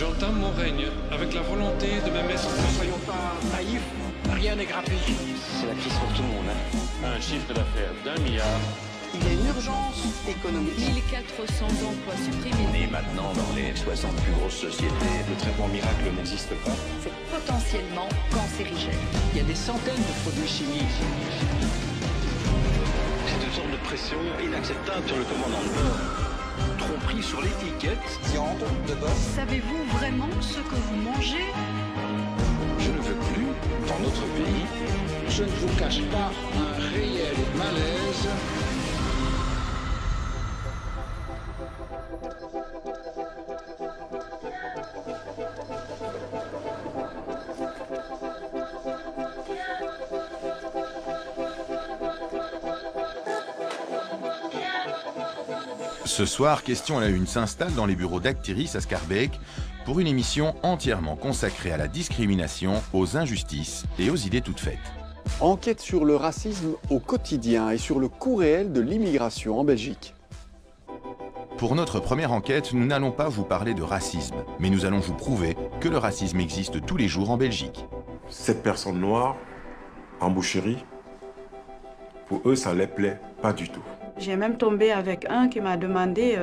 J'entame mon règne avec la volonté de me mettre... Ne soyons pas naïfs, rien n'est gratuit. C'est la crise pour tout le monde. Un chiffre d'affaires d'1 milliard. Il y a une urgence économique. 1400 emplois supprimés. On est maintenant dans les 60 plus grosses sociétés. Le traitement miracle n'existe pas. C'est potentiellement cancérigène. Il y a des centaines de produits chimiques. C'est une sorte de pression inacceptable sur le commandant de bord. Tromperie sur l'étiquette. Viande de bœuf. Savez-vous vraiment ce que vous mangez? Je ne veux plus, dans notre pays. Je ne vous cache pas un réel malaise. Ce soir, Question à la Une s'installe dans les bureaux d'Actiris à Schaerbeek pour une émission entièrement consacrée à la discrimination, aux injustices et aux idées toutes faites. Enquête sur le racisme au quotidien et sur le coût réel de l'immigration en Belgique. Pour notre première enquête, nous n'allons pas vous parler de racisme, mais nous allons vous prouver que le racisme existe tous les jours en Belgique. Cette personne noire, en boucherie, pour eux, ça ne les plaît pas du tout. J'ai même tombé avec un qui m'a demandé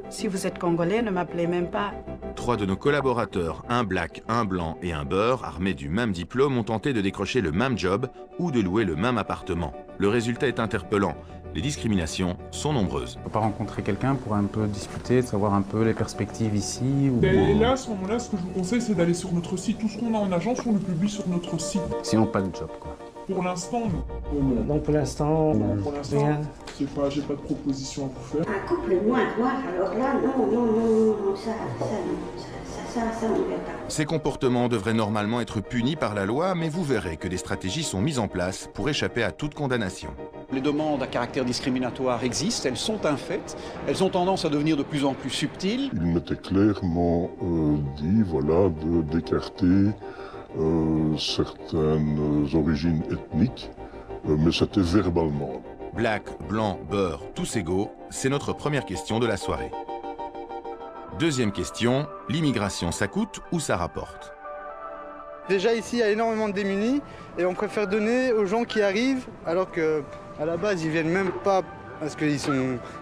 si vous êtes congolais, ne m'appelez même pas. 3 de nos collaborateurs, un black, un blanc et un beurre, armés du même diplôme, ont tenté de décrocher le même job ou de louer le même appartement. Le résultat est interpellant. Les discriminations sont nombreuses. On peut pas rencontrer quelqu'un pour un peu discuter, savoir un peu les perspectives ici. Et là, à ce moment-là, ce que je vous conseille, c'est d'aller sur notre site. Tout ce qu'on a en agence, on le publie sur notre site. Sinon, pas de job, quoi. Pour l'instant, non. Non, pour l'instant, rien. J'ai pas de proposition à vous faire. Un couple noir, alors là, non, ça, on ne veut pas. Ces comportements devraient normalement être punis par la loi, mais vous verrez que des stratégies sont mises en place pour échapper à toute condamnation. Les demandes à caractère discriminatoire existent, elles sont un fait, elles ont tendance à devenir de plus en plus subtiles. Il m'était clairement dit, voilà, d'écarter certaines origines ethniques, mais c'était verbalement. Black, blanc, beurre, tous égaux, c'est notre première question de la soirée. Deuxième question, l'immigration, ça coûte ou ça rapporte? Déjà ici, il y a énormément de démunis et on préfère donner aux gens qui arrivent alors qu'à la base, ils viennent même pas parce qu'il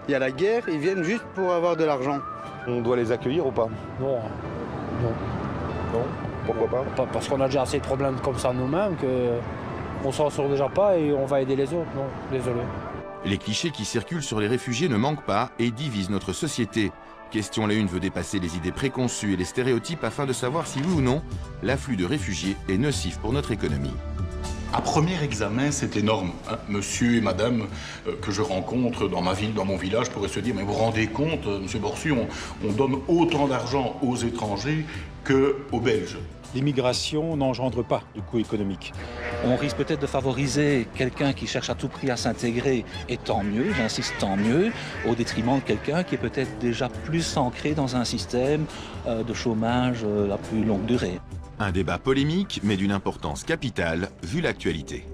y a la guerre, ils viennent juste pour avoir de l'argent. On doit les accueillir ou pas? Non. Non? Pourquoi pas? Parce qu'on a déjà assez de problèmes comme ça nous-mêmes qu'on s'en sort déjà pas et on va aider les autres. Non, désolé. Les clichés qui circulent sur les réfugiés ne manquent pas et divisent notre société. Question la Une veut dépasser les idées préconçues et les stéréotypes afin de savoir si oui ou non, l'afflux de réfugiés est nocif pour notre économie. À premier examen, c'est énorme. Monsieur et madame que je rencontre dans ma ville, dans mon village, pourraient se dire, mais vous vous rendez compte, monsieur Borsu, on donne autant d'argent aux étrangers qu'aux Belges. L'immigration n'engendre pas de coût économique. On risque peut-être de favoriser quelqu'un qui cherche à tout prix à s'intégrer, et tant mieux, j'insiste, tant mieux, au détriment de quelqu'un qui est peut-être déjà plus ancré dans un système de chômage à plus longue durée. Un débat polémique, mais d'une importance capitale, vu l'actualité.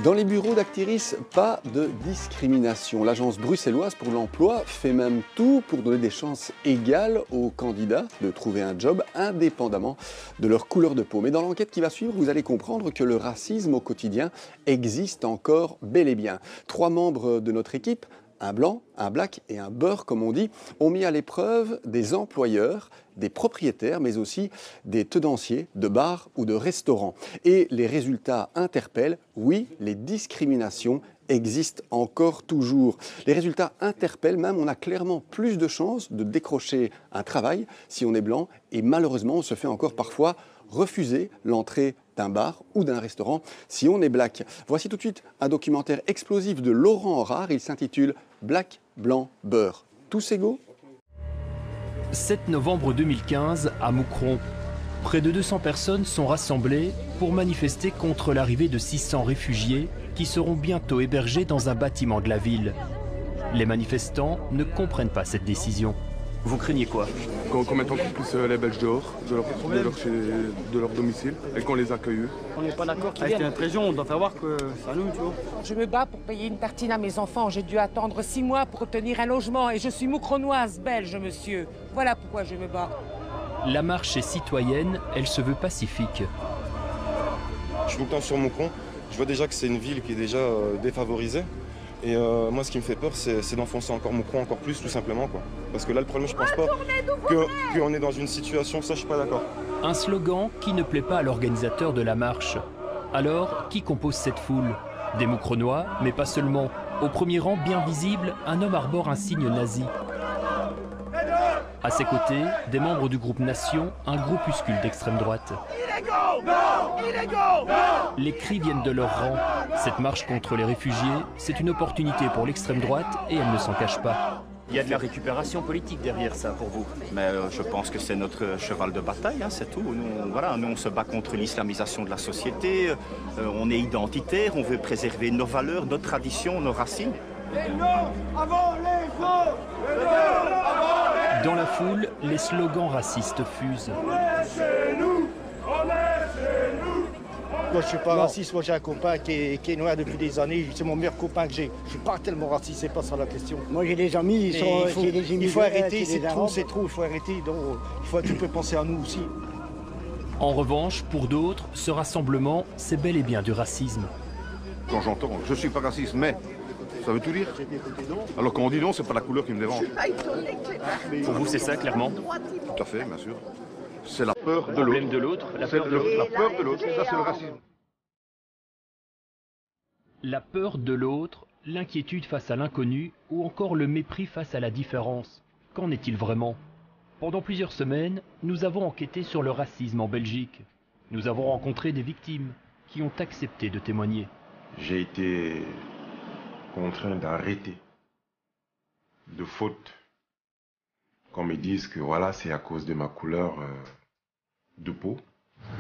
Dans les bureaux d'Actiris, pas de discrimination. L'agence bruxelloise pour l'emploi fait même tout pour donner des chances égales aux candidats de trouver un job indépendamment de leur couleur de peau. Mais dans l'enquête qui va suivre, vous allez comprendre que le racisme au quotidien existe encore bel et bien. 3 membres de notre équipe, un blanc, un black et un beurre, comme on dit, ont mis à l'épreuve des employeurs, des propriétaires, mais aussi des tenanciers de bars ou de restaurants. Et les résultats interpellent. Oui, les discriminations existent encore toujours. Les résultats interpellent, même on a clairement plus de chances de décrocher un travail si on est blanc. Et malheureusement, on se fait encore parfois refuser l'entrée d'un bar ou d'un restaurant si on est black. Voici tout de suite un documentaire explosif de Laurent Rare. Il s'intitule « Black, blanc, beurre. Tous égaux ?» 7 novembre 2015, à Moucron. Près de 200 personnes sont rassemblées pour manifester contre l'arrivée de 600 réfugiés qui seront bientôt hébergés dans un bâtiment de la ville. Les manifestants ne comprennent pas cette décision. Vous craignez quoi? Qu'on mette encore plus les Belges dehors, de leur domicile, et qu'on les accueille. On n'est pas d'accord qu'ils viennent. Avec l'impression, on doit faire voir que c'est à nous, tu vois. Je me bats pour payer une tartine à mes enfants. J'ai dû attendre 6 mois pour obtenir un logement et je suis moucronoise belge, monsieur. Voilà pourquoi je me bats. La marche est citoyenne, elle se veut pacifique. Je suis tout le temps sur Moucron. Je vois déjà que c'est une ville qui est déjà défavorisée. Et moi, ce qui me fait peur, c'est d'enfoncer encore Moucron encore plus, tout simplement, quoi. Parce que là, le problème, je pense pas qu'on est dans une situation, ça, je suis pas d'accord. Un slogan qui ne plaît pas à l'organisateur de la marche. Alors, qui compose cette foule? Des Moucronois, mais pas seulement. Au premier rang, bien visible, un homme arbore un signe nazi. À ses côtés, des membres du groupe Nation, un groupuscule d'extrême droite. Les cris viennent de leur rang. Cette marche contre les réfugiés, c'est une opportunité pour l'extrême droite et elle ne s'en cache pas. Il y a de la récupération politique derrière ça pour vous. Mais je pense que c'est notre cheval de bataille, hein, c'est tout. Nous, on se bat contre l'islamisation de la société, on est identitaire, on veut préserver nos valeurs, nos traditions, nos racines. Les noms avant les faux! Dans la foule, les slogans racistes fusent. On est chez nous! On est chez nous! Moi, je suis pas raciste. Moi, j'ai un copain qui est noir depuis des années. C'est mon meilleur copain que j'ai. Je suis pas tellement raciste, c'est pas ça la question. Moi, j'ai des amis, il faut arrêter, c'est trop, il faut arrêter. Donc, il faut un petit peu penser à nous aussi. En revanche, pour d'autres, ce rassemblement, c'est bel et bien du racisme. Quand j'entends, je suis pas raciste, mais ça veut tout dire. Alors quand on dit non, c'est pas la couleur qui me dérange. Pour vous, c'est ça, clairement? Tout à fait, bien sûr. C'est la peur de l'autre. La peur de l'autre. La peur de l'autre, ça c'est le racisme. La peur de l'autre, l'inquiétude face à l'inconnu ou encore le mépris face à la différence. Qu'en est-il vraiment? Pendant plusieurs semaines, nous avons enquêté sur le racisme en Belgique. Nous avons rencontré des victimes qui ont accepté de témoigner. J'ai été contraint d'arrêter de faute. Qu'on me dise que voilà, c'est à cause de ma couleur de peau.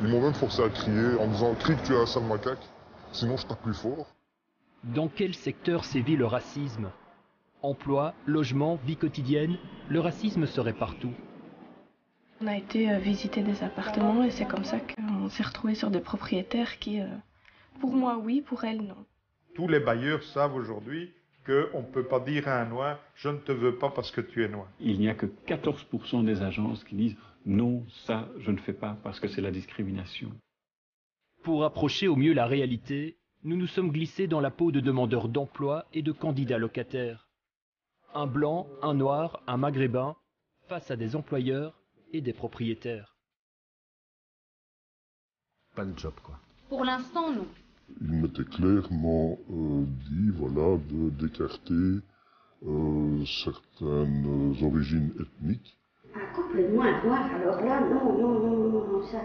Ils m'ont même forcé à crier en disant « Crie que tu es un sale macaque, sinon je tape plus fort ». Dans quel secteur sévit le racisme? Emploi, logement, vie quotidienne, le racisme serait partout. On a été visiter des appartements et c'est comme ça qu'on s'est retrouvé sur des propriétaires qui, pour moi oui, pour elles non. Tous les bailleurs savent aujourd'hui qu'on ne peut pas dire à un noir « je ne te veux pas parce que tu es noir ». Il n'y a que 14% des agences qui disent « non, ça je ne fais pas parce que c'est la discrimination ». Pour approcher au mieux la réalité, nous nous sommes glissés dans la peau de demandeurs d'emploi et de candidats locataires. Un blanc, un noir, un maghrébin, face à des employeurs et des propriétaires. Pas de job, quoi. Pour l'instant, non. Il m'était clairement dit, voilà, d'écarter certaines origines ethniques. Un couple noir, alors là, non, ça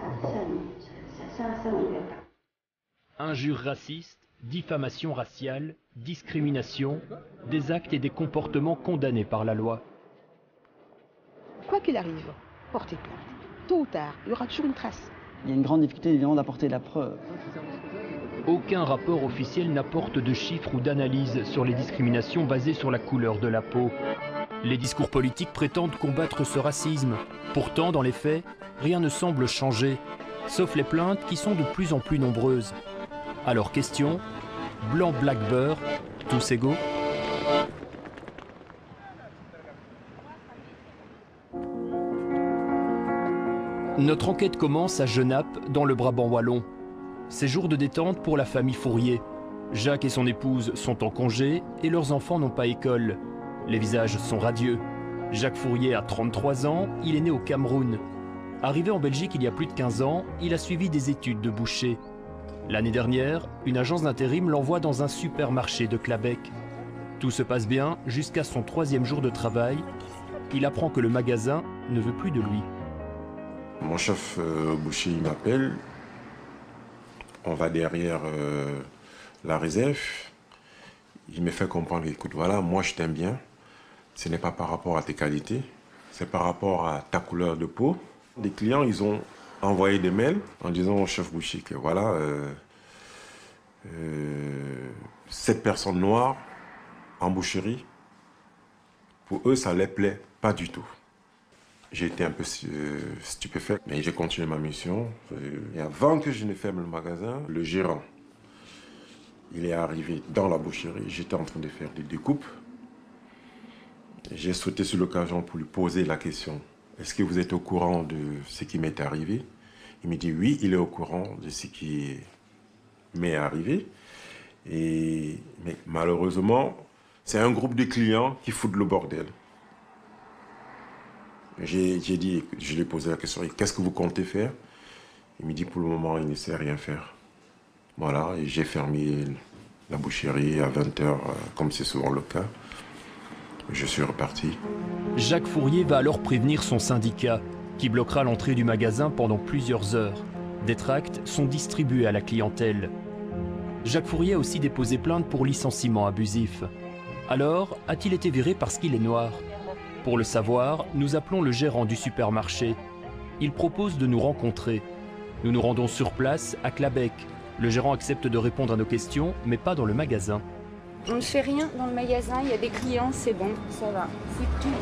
on ne veut pas. Injures racistes, diffamation raciale, discrimination, des actes et des comportements condamnés par la loi. Quoi qu'il arrive, portez plainte. Tôt ou tard, il y aura toujours une trace. Il y a une grande difficulté évidemment d'apporter la preuve. Aucun rapport officiel n'apporte de chiffres ou d'analyses sur les discriminations basées sur la couleur de la peau. Les discours politiques prétendent combattre ce racisme. Pourtant, dans les faits, rien ne semble changer, sauf les plaintes qui sont de plus en plus nombreuses. Alors question, blanc, black, beurre, tous égaux? Notre enquête commence à Genappe, dans le Brabant wallon. C'est jour de détente pour la famille Fourier. Jacques et son épouse sont en congé et leurs enfants n'ont pas école. Les visages sont radieux. Jacques Fourier a 33 ans, il est né au Cameroun. Arrivé en Belgique il y a plus de 15 ans, il a suivi des études de boucher. L'année dernière, une agence d'intérim l'envoie dans un supermarché de Clabec. Tout se passe bien jusqu'à son 3e jour de travail. Il apprend que le magasin ne veut plus de lui. Mon chef boucher m'appelle. On va derrière la réserve. Il me fait comprendre, écoute, voilà, moi je t'aime bien. Ce n'est pas par rapport à tes qualités, c'est par rapport à ta couleur de peau. Les clients, ils ont envoyé des mails en disant au chef boucher que voilà, cette personne noire en boucherie, pour eux, ça ne les plaît pas du tout. J'ai été un peu stupéfait, mais j'ai continué ma mission. Et avant que je ne ferme le magasin, le gérant, il est arrivé dans la boucherie. J'étais en train de faire des découpes. J'ai sauté sur l'occasion pour lui poser la question. Est-ce que vous êtes au courant de ce qui m'est arrivé? Il me dit oui, il est au courant de ce qui m'est arrivé. Mais malheureusement, c'est un groupe de clients qui foutent le bordel. J'ai dit, je lui ai posé la question, qu'est-ce que vous comptez faire? Il me dit pour le moment, il ne sait rien faire. Voilà, et j'ai fermé la boucherie à 20h, comme c'est souvent le cas. Je suis reparti. Jacques Fourier va alors prévenir son syndicat, qui bloquera l'entrée du magasin pendant plusieurs heures. Des tracts sont distribués à la clientèle. Jacques Fourier a aussi déposé plainte pour licenciement abusif. Alors, a-t-il été viré parce qu'il est noir? Pour le savoir, nous appelons le gérant du supermarché. Il propose de nous rencontrer. Nous nous rendons sur place à Clabec. Le gérant accepte de répondre à nos questions, mais pas dans le magasin. On ne fait rien dans le magasin, il y a des clients, c'est bon, ça va, c'est tout.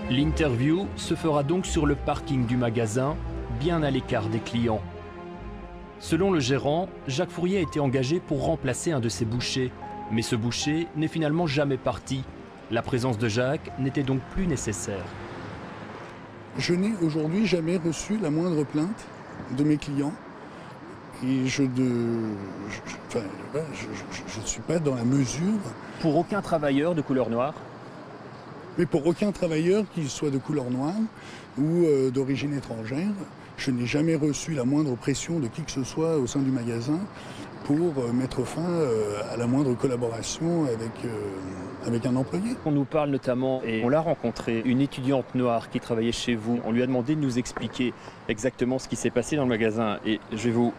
L'interview se fera donc sur le parking du magasin, bien à l'écart des clients. Selon le gérant, Jacques Fourier a été engagé pour remplacer un de ses bouchers. Mais ce boucher n'est finalement jamais parti. La présence de Jacques n'était donc plus nécessaire. Je n'ai aujourd'hui jamais reçu la moindre plainte de mes clients. Et je ne suis pas dans la mesure... Pour aucun travailleur de couleur noire? Mais pour aucun travailleur, qu'il soit de couleur noire ou d'origine étrangère, je n'ai jamais reçu la moindre pression de qui que ce soit au sein du magasin pour mettre fin à la moindre collaboration avec un employé. On nous parle notamment, et on l'a rencontré, une étudiante noire qui travaillait chez vous. On lui a demandé de nous expliquer exactement ce qui s'est passé dans le magasin. Et je vais vous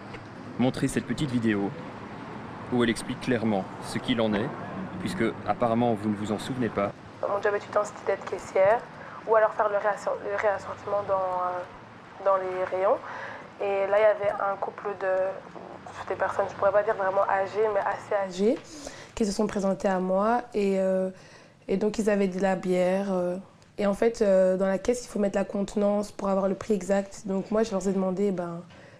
montrer cette petite vidéo où elle explique clairement ce qu'il en est, puisque apparemment vous ne vous en souvenez pas. Mon job étudiant, c'était d'être caissière ou alors faire le réassortiment dans les rayons. Et là, il y avait un couple des personnes, je ne pourrais pas dire vraiment âgées, mais assez âgées, qui se sont présentées à moi. Et donc, ils avaient de la bière. Et en fait, dans la caisse, il faut mettre la contenance pour avoir le prix exact. Donc moi, je leur ai demandé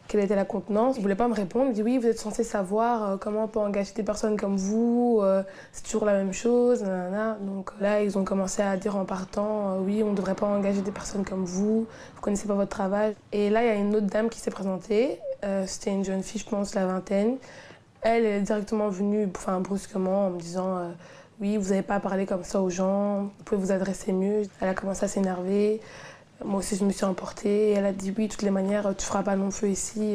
quelle était la contenance. Ils ne voulaient pas me répondre. Ils me disaient, oui, vous êtes censé savoir comment on peut engager des personnes comme vous. C'est toujours la même chose. Nanana. Donc là, ils ont commencé à dire en partant, oui, on ne devrait pas engager des personnes comme vous. Vous ne connaissez pas votre travail. Et là, il y a une autre dame qui s'est présentée. C'était une jeune fille, je pense, la vingtaine. Elle est directement venue, brusquement, en me disant oui, vous n'avez pas à parler comme ça aux gens, vous pouvez vous adresser mieux. Elle a commencé à s'énerver. Moi aussi, je me suis emportée. Elle a dit oui, de toutes les manières, tu ne feras pas long feu ici.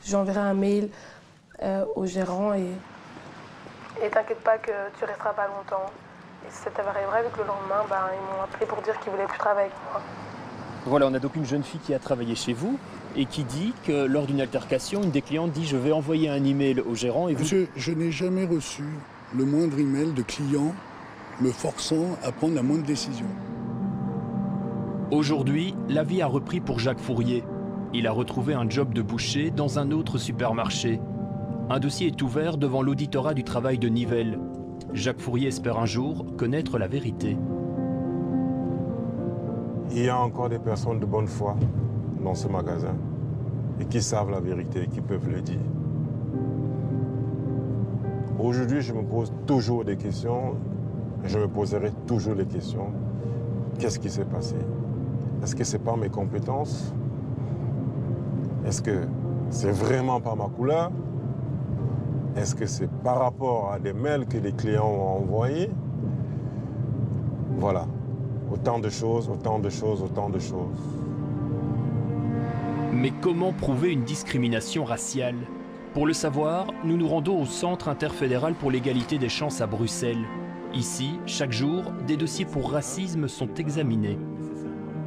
J'enverrai un mail au gérant et t'inquiète pas que tu ne resteras pas longtemps. Et ça arriverait vu que le lendemain, ils m'ont appelé pour dire qu'ils ne voulaient plus travailler avec moi. Voilà, on a donc une jeune fille qui a travaillé chez vous et qui dit que lors d'une altercation, une des clientes dit « je vais envoyer un email au gérant » et vous... Monsieur, je n'ai jamais reçu le moindre email de client me forçant à prendre la moindre décision. Aujourd'hui, la vie a repris pour Jacques Fourier. Il a retrouvé un job de boucher dans un autre supermarché. Un dossier est ouvert devant l'auditorat du travail de Nivelles. Jacques Fourier espère un jour connaître la vérité. Il y a encore des personnes de bonne foi dans ce magasin et qui savent la vérité, qui peuvent le dire. Aujourd'hui, je me pose toujours des questions et je me poserai toujours les questions. Qu'est-ce qui s'est passé? Est-ce que ce n'est pas mes compétences? Est-ce que c'est vraiment pas ma couleur? Est-ce que c'est par rapport à des mails que les clients ont envoyés? Voilà. Autant de choses, autant de choses, autant de choses. Mais comment prouver une discrimination raciale? Pour le savoir, nous nous rendons au Centre interfédéral pour l'égalité des chances à Bruxelles. Ici, chaque jour, des dossiers pour racisme sont examinés.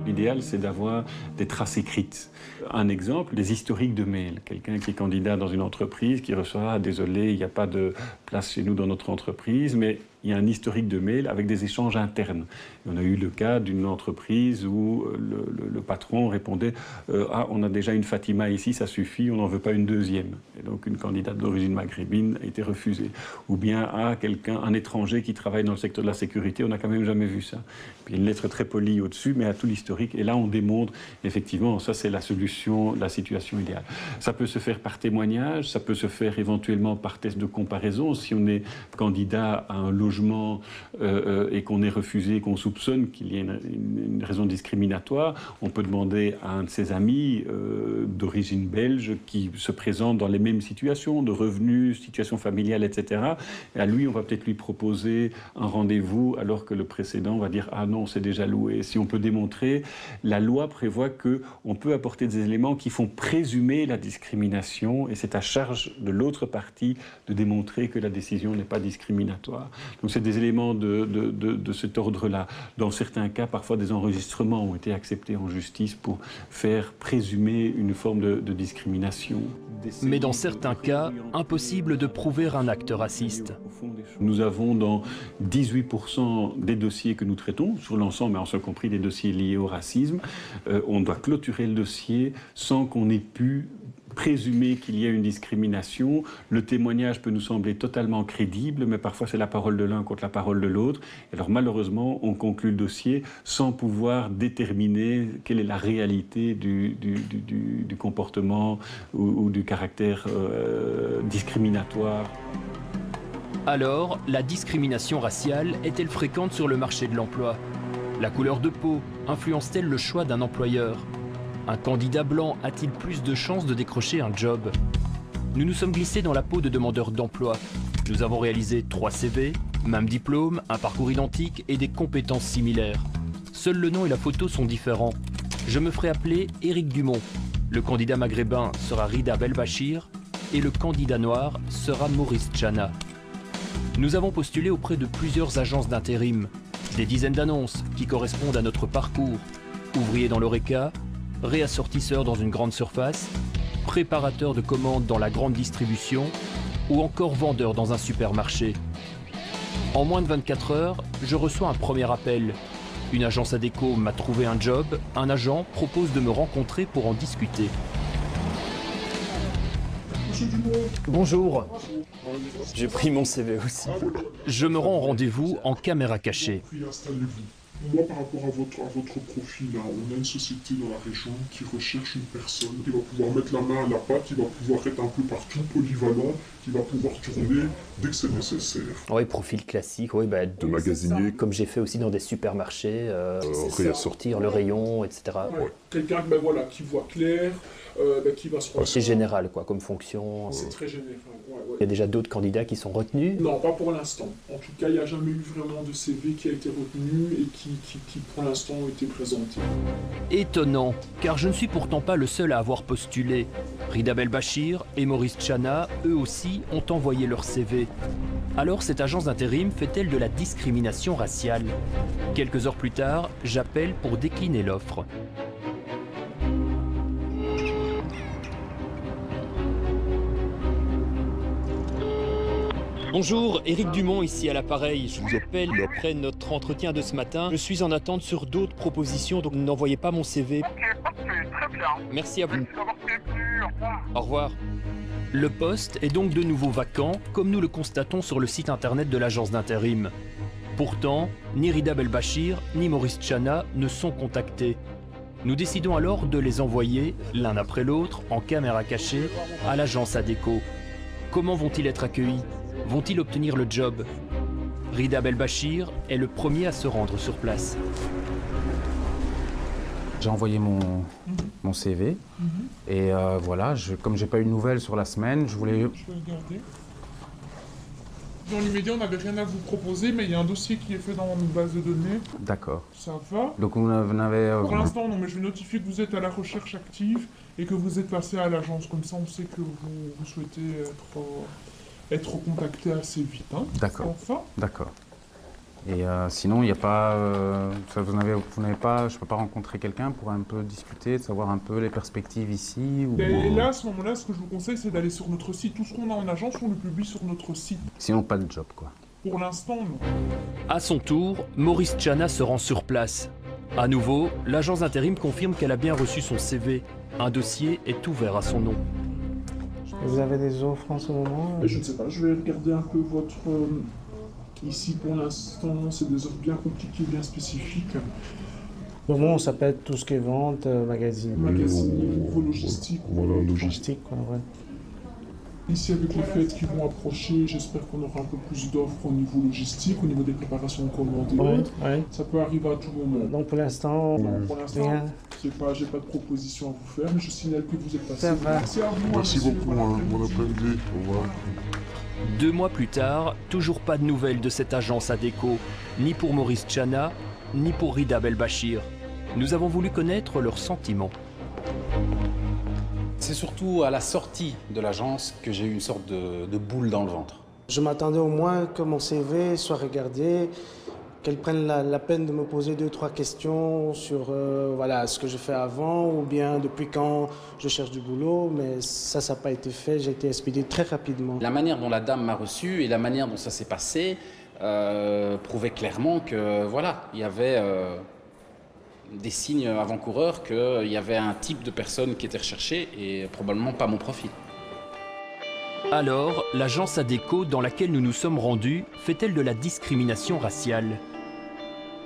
L'idéal, c'est d'avoir des traces écrites. Un exemple, des historiques de mails. Quelqu'un qui est candidat dans une entreprise, qui reçoit « Désolé, il n'y a pas de place chez nous dans notre entreprise », mais il y a un historique de mails avec des échanges internes. Et on a eu le cas d'une entreprise où le patron répondait « Ah, on a déjà une Fatima ici, ça suffit, on n'en veut pas une deuxième ». Et donc une candidate d'origine maghrébine a été refusée. Ou bien « Ah, un étranger qui travaille dans le secteur de la sécurité, on n'a quand même jamais vu ça ». Puis une lettre très polie au-dessus, mais à tout l'historique. Et là, on démontre, effectivement, ça c'est la solution, la situation idéale. Ça peut se faire par témoignage, ça peut se faire éventuellement par test de comparaison. Si on est candidat à un logement et qu'on est refusé, qu'on soupçonne qu'il y ait une raison discriminatoire, on peut demander à un de ses amis d'origine belge qui se présente dans les mêmes situations, de revenus, situation familiale, etc. Et à lui, on va peut-être lui proposer un rendez-vous alors que le précédent va dire « Ah non, c'est déjà loué ». Si on peut démontrer, la loi prévoit qu'on peut apporter des éléments qui font présumer la discrimination et c'est à charge de l'autre partie de démontrer que la décision n'est pas discriminatoire. Donc c'est des éléments de cet ordre-là. Dans certains cas, parfois des enregistrements ont été acceptés en justice pour faire présumer une forme de discrimination. Mais dans certains cas, impossible de prouver un acte raciste. Nous avons dans 18% des dossiers que nous traitons, sur l'ensemble, mais en ce compris des dossiers liés au racisme, on doit clôturer le dossier sans qu'on ait pu présumer qu'il y a une discrimination. Le témoignage peut nous sembler totalement crédible, mais parfois c'est la parole de l'un contre la parole de l'autre. Alors malheureusement, on conclut le dossier sans pouvoir déterminer quelle est la réalité du comportement ou du caractère discriminatoire. Alors, la discrimination raciale est-elle fréquente sur le marché de l'emploi? La couleur de peau influence-t-elle le choix d'un employeur? Un candidat blanc a-t-il plus de chances de décrocher un job? Nous nous sommes glissés dans la peau de demandeurs d'emploi. Nous avons réalisé 3 CV, même diplôme, un parcours identique et des compétences similaires. Seuls le nom et la photo sont différents. Je me ferai appeler Éric Dumont. Le candidat maghrébin sera Rida Belbachir et le candidat noir sera Maurice Tchana. Nous avons postulé auprès de plusieurs agences d'intérim, des dizaines d'annonces qui correspondent à notre parcours. Ouvrier dans l'Oreca, réassortisseur dans une grande surface, préparateur de commandes dans la grande distribution ou encore vendeur dans un supermarché. En moins de 24 heures, je reçois un premier appel. Une agence Adecco m'a trouvé un job, un agent propose de me rencontrer pour en discuter. Bonjour. J'ai pris mon CV aussi. Je me rends au rendez-vous en caméra cachée. Moi, par rapport à votre profil, là, on a une société dans la région qui recherche une personne qui va pouvoir mettre la main à la pâte, qui va pouvoir être un peu partout, polyvalent, qui va pouvoir tourner dès que c'est nécessaire. Oui, profil classique, oui, de magasinier. Comme j'ai fait aussi dans des supermarchés, sortir le rayon, etc. Ouais. Quelqu'un voilà, qui voit clair, qui va se C'est général, quoi, comme fonction. C'est très général, ouais. Il y a déjà d'autres candidats qui sont retenus? Non, pas pour l'instant. En tout cas, il n'y a jamais eu vraiment de CV qui a été retenu et qui pour l'instant ont été présentés. Étonnant, car je ne suis pourtant pas le seul à avoir postulé. Rida Belbachir et Maurice Tchana, eux aussi, ont envoyé leur CV. Alors cette agence d'intérim fait-elle de la discrimination raciale? Quelques heures plus tard, j'appelle pour décliner l'offre. Bonjour, Éric Dumont ici à l'appareil. Je vous appelle après notre entretien de ce matin. Je suis en attente sur d'autres propositions, donc n'envoyez pas mon CV. Ok, parfait, très bien. Merci à vous. Merci d'avoir prévenu, au revoir. Au revoir. Le poste est donc de nouveau vacant, comme nous le constatons sur le site internet de l'agence d'intérim. Pourtant, ni Rida Belbachir ni Maurice Tchana ne sont contactés. Nous décidons alors de les envoyer, l'un après l'autre, en caméra cachée, à l'agence Adecco. Comment vont-ils être accueillis? Vont-ils obtenir le job? Rida Belbachir est le premier à se rendre sur place. J'ai envoyé mon CV et voilà, comme j'ai pas eu de nouvelles sur la semaine, je voulais... Je vais regarder. Dans l'immédiat, on n'avait rien à vous proposer, mais il y a un dossier qui est fait dans une base de données. D'accord. Ça va. Donc vous n'avez... Pour l'instant, non, mais je vais notifier que vous êtes à la recherche active et que vous êtes passé à l'agence. Comme ça, on sait que vous souhaitez être contacté assez vite. Hein. D'accord. Enfin. D'accord. Et sinon, il n'y a pas... vous n'avez pas... Je ne peux pas rencontrer quelqu'un pour un peu discuter, de savoir un peu les perspectives ici ou... Et là, à ce moment-là, ce que je vous conseille, c'est d'aller sur notre site. Tout ce qu'on a en agence, on le publie sur notre site. Sinon, pas de job, quoi. Pour l'instant, non. À son tour, Maurice Tchana se rend sur place. À nouveau, l'agence intérim confirme qu'elle a bien reçu son CV. Un dossier est ouvert à son nom. Vous avez des offres en ce moment? Je ne sais pas, je vais regarder un peu votre... Ici, pour l'instant, c'est des offres bien compliquées, bien spécifiques. Bon, ça peut être tout ce qui est vente, magazine. Magazine, niveau logistique. Voilà, logistique, quoi, ouais. Ici, avec les fêtes qui vont approcher, j'espère qu'on aura un peu plus d'offres au niveau logistique, au niveau des préparations de commandes et autres. Ouais. Ça peut arriver à tout moment. Donc pour l'instant, rien. J'ai pas de proposition à vous faire, mais je signale que vous êtes passé. Ça va. Merci à vous. Merci beaucoup, bon après-midi. Au revoir. 2 mois plus tard, toujours pas de nouvelles de cette agence Adecco, ni pour Maurice Tchana, ni pour Rida Belbachir. Nous avons voulu connaître leurs sentiments. C'est surtout à la sortie de l'agence que j'ai eu une sorte de boule dans le ventre. Je m'attendais au moins que mon CV soit regardé, qu'elle prenne la peine de me poser 2-3 questions sur voilà, ce que je fais avant ou bien depuis quand je cherche du boulot, mais ça n'a pas été fait, j'ai été expédié très rapidement. La manière dont la dame m'a reçu et la manière dont ça s'est passé prouvait clairement que voilà, il y avait des signes avant-coureurs qu'il y avait un type de personne qui était recherchée et probablement pas mon profil. Alors, l'agence Adecco dans laquelle nous nous sommes rendus fait-elle de la discrimination raciale?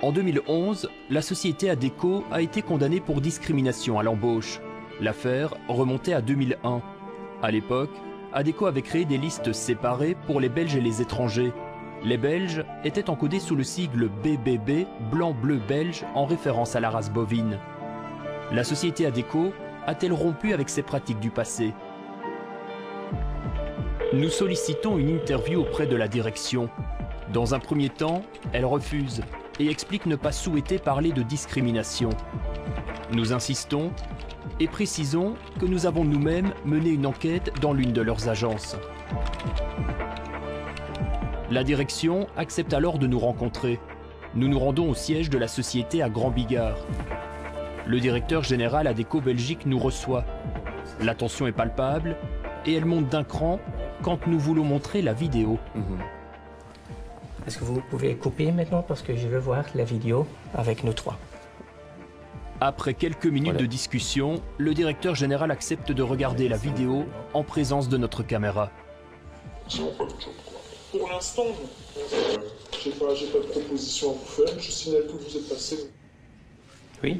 En 2011, la société Adecco a été condamnée pour discrimination à l'embauche. L'affaire remontait à 2001. À l'époque, Adecco avait créé des listes séparées pour les Belges et les étrangers. Les Belges étaient encodés sous le sigle BBB, blanc-bleu belge, en référence à la race bovine. La société Adecco a-t-elle rompu avec ses pratiques du passé? Nous sollicitons une interview auprès de la direction. Dans un premier temps, elle refuse et explique ne pas souhaiter parler de discrimination. Nous insistons et précisons que nous avons nous-mêmes mené une enquête dans l'une de leurs agences. La direction accepte alors de nous rencontrer. Nous nous rendons au siège de la société à Grand Bigard. Le directeur général Adecco Belgique nous reçoit. L'attention est palpable et elle monte d'un cran quand nous voulons montrer la vidéo. Est-ce que vous pouvez couper maintenant parce que je veux voir la vidéo avec nous trois. Après quelques minutes de discussion, le directeur général accepte de regarder la vidéo en présence de notre caméra. Pour l'instant, non. J'ai pas de proposition à vous faire, je signale que vous êtes passé. Oui,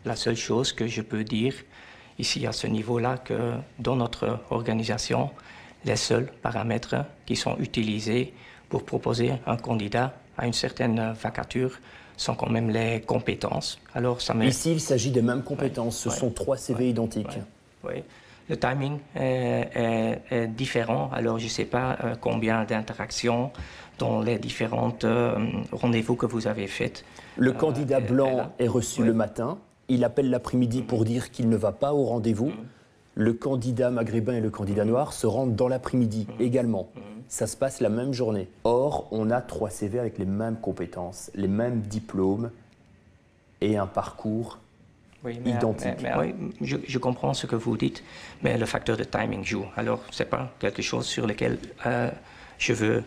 la seule chose que je peux dire ici à ce niveau-là, que dans notre organisation, les seuls paramètres qui sont utilisés pour proposer un candidat à une certaine vacature sont quand même les compétences. Alors, ça ici, il s'agit des mêmes compétences, ce sont 3 CV identiques. Oui. Le timing est différent, alors je ne sais pas combien d'interactions dans les différentes rendez-vous que vous avez faits. Le candidat blanc est reçu le matin, il appelle l'après-midi pour dire qu'il ne va pas au rendez-vous. Le candidat maghrébin et le candidat noir se rendent dans l'après-midi également. Ça se passe la même journée. Or, on a 3 CV avec les mêmes compétences, les mêmes diplômes et un parcours identique. Oui, je comprends ce que vous dites, mais le facteur de timing joue. Alors, ce n'est pas quelque chose sur lequel je veux,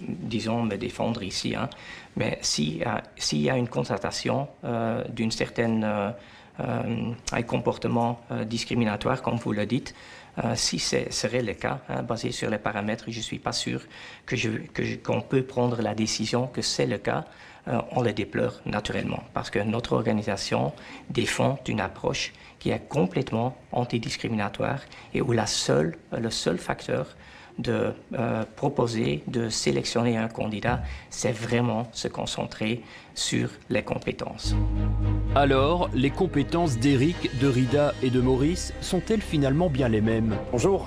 disons, me défendre ici. Hein. Mais s'il y a une constatation d'une certaine un comportement discriminatoire, comme vous le dites, si ce serait le cas, basé sur les paramètres, je ne suis pas sûr qu'on peut prendre la décision que c'est le cas. On le déplore naturellement, parce que notre organisation défend une approche qui est complètement antidiscriminatoire et où le seul facteur de proposer, de sélectionner un candidat, c'est vraiment se concentrer sur les compétences. Alors, les compétences d'Éric, de Rida et de Maurice sont-elles finalement bien les mêmes? Bonjour.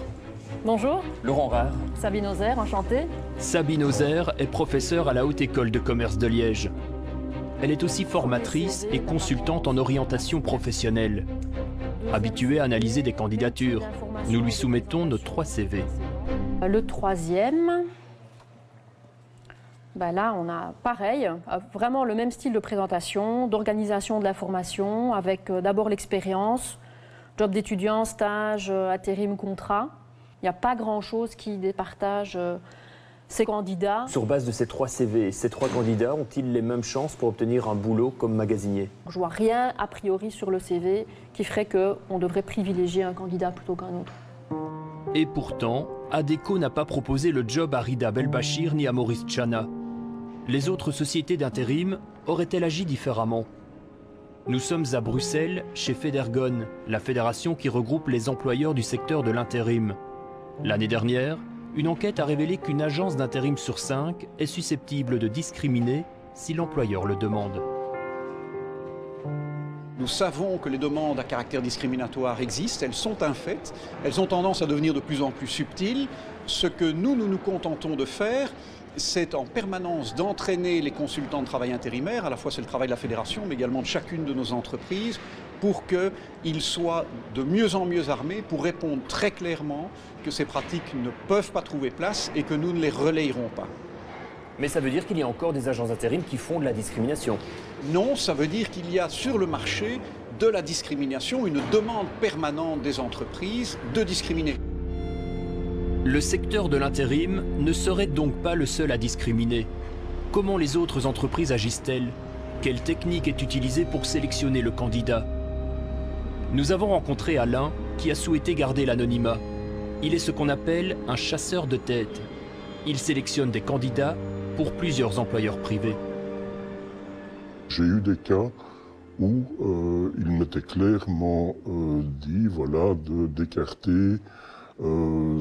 Bonjour. Laurent Rare. Sabine Ozer, enchantée. Sabine Ozer est professeure à la Haute École de Commerce de Liège. Elle est aussi formatrice et consultante en orientation professionnelle. Habituée à analyser des candidatures, nous lui soumettons nos 3 CV. Le 3e, là on a pareil, vraiment le même style de présentation, d'organisation de la formation, avec d'abord l'expérience, job d'étudiant, stage, intérim, contrat. Il n'y a pas grand-chose qui départage Ces candidats... Sur base de ces 3 CV, ces 3 candidats ont-ils les mêmes chances pour obtenir un boulot comme magasinier? Je ne vois rien a priori sur le CV qui ferait qu'on devrait privilégier un candidat plutôt qu'un autre. Et pourtant, Adecco n'a pas proposé le job à Rida Belbachir ni à Maurice Tchana. Les autres sociétés d'intérim auraient-elles agi différemment? Nous sommes à Bruxelles, chez Federgon, la fédération qui regroupe les employeurs du secteur de l'intérim. L'année dernière, une enquête a révélé qu'une agence d'intérim sur 5 est susceptible de discriminer si l'employeur le demande. Nous savons que les demandes à caractère discriminatoire existent, elles sont un fait, elles ont tendance à devenir de plus en plus subtiles. Ce que nous contentons de faire, c'est en permanence d'entraîner les consultants de travail intérimaire, à la fois c'est le travail de la fédération, mais également de chacune de nos entreprises, pour qu'ils soient de mieux en mieux armés pour répondre très clairement que ces pratiques ne peuvent pas trouver place et que nous ne les relayerons pas. Mais ça veut dire qu'il y a encore des agences d'intérim qui font de la discrimination? Non, ça veut dire qu'il y a sur le marché de la discrimination, une demande permanente des entreprises de discriminer. Le secteur de l'intérim ne serait donc pas le seul à discriminer. Comment les autres entreprises agissent-elles? Quelle technique est utilisée pour sélectionner le candidat? Nous avons rencontré Alain qui a souhaité garder l'anonymat. Il est ce qu'on appelle un chasseur de tête. Il sélectionne des candidats pour plusieurs employeurs privés. J'ai eu des cas où il m'était clairement dit voilà, d'écarter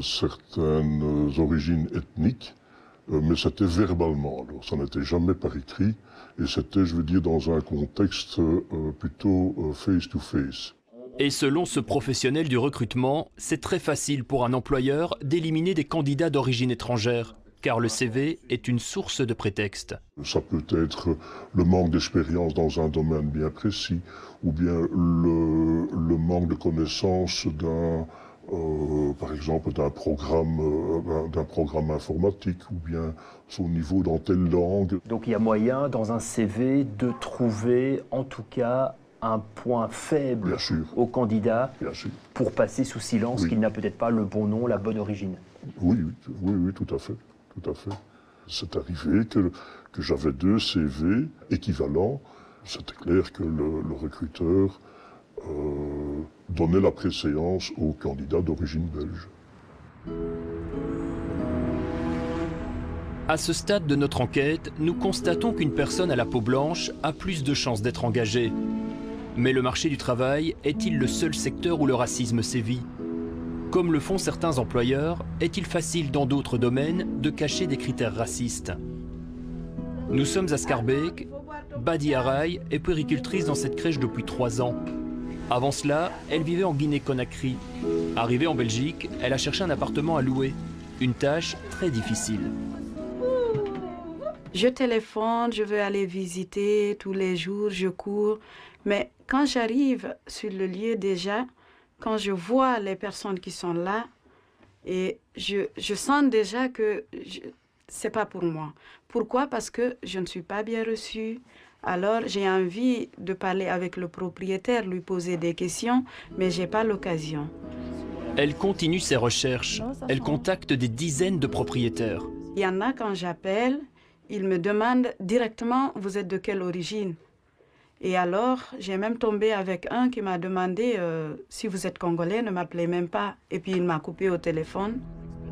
certaines origines ethniques, mais c'était verbalement. Alors, ça n'était jamais par écrit, et c'était, je veux dire, dans un contexte plutôt face-to-face. Et selon ce professionnel du recrutement, c'est très facile pour un employeur d'éliminer des candidats d'origine étrangère, car le CV est une source de prétexte. Ça peut être le manque d'expérience dans un domaine bien précis, ou bien le manque de connaissance par exemple d'un programme informatique, ou bien son niveau dans telle langue. Donc il y a moyen dans un CV de trouver en tout cas un point faible au candidat pour passer sous silence qu'il n'a peut-être pas le bon nom, la bonne origine. Oui, tout à fait. Tout à fait. C'est arrivé que j'avais 2 CV équivalents. C'était clair que le recruteur donnait la préséance aux candidats d'origine belge. À ce stade de notre enquête, nous constatons qu'une personne à la peau blanche a plus de chances d'être engagée. Mais le marché du travail est-il le seul secteur où le racisme sévit? Comme le font certains employeurs, est-il facile dans d'autres domaines de cacher des critères racistes? Nous sommes à Schaerbeek. Badi Araï est puéricultrice dans cette crèche depuis 3 ans. Avant cela, elle vivait en Guinée-Conakry. Arrivée en Belgique, elle a cherché un appartement à louer. Une tâche très difficile. Je téléphone, je veux aller visiter tous les jours, je cours. Mais quand j'arrive sur le lieu déjà, quand je vois les personnes qui sont là, et je sens déjà que c'est pas pour moi. Pourquoi? Parce que je ne suis pas bien reçue. Alors j'ai envie de parler avec le propriétaire, lui poser des questions, mais j'ai pas l'occasion. Elle continue ses recherches. Elle contacte des dizaines de propriétaires. Il y en a quand j'appelle, ils me demandent directement « Vous êtes de quelle origine ?» Et alors, j'ai même tombé avec un qui m'a demandé si vous êtes congolais, ne m'appelez même pas. Et puis il m'a coupé au téléphone.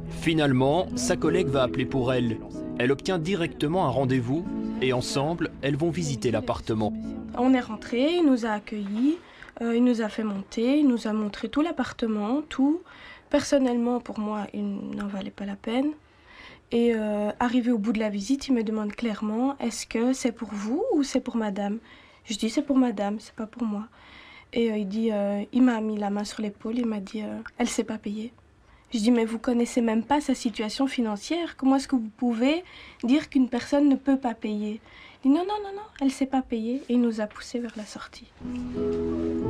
Finalement, sa collègue va appeler pour elle. Elle obtient directement un rendez-vous et ensemble, elles vont visiter l'appartement. On est rentré, il nous a accueillis, il nous a fait monter, il nous a montré tout l'appartement, tout. Personnellement, pour moi, il n'en valait pas la peine. Et arrivé au bout de la visite, il me demande clairement, est-ce que c'est pour vous ou c'est pour madame? Je dis, c'est pour madame, c'est pas pour moi. Et il dit, il m'a mis la main sur l'épaule, il m'a dit, elle sait pas payer. Je dis, mais vous connaissez même pas sa situation financière. Comment est-ce que vous pouvez dire qu'une personne ne peut pas payer? Il dit, non, elle sait pas payer. Et il nous a poussés vers la sortie.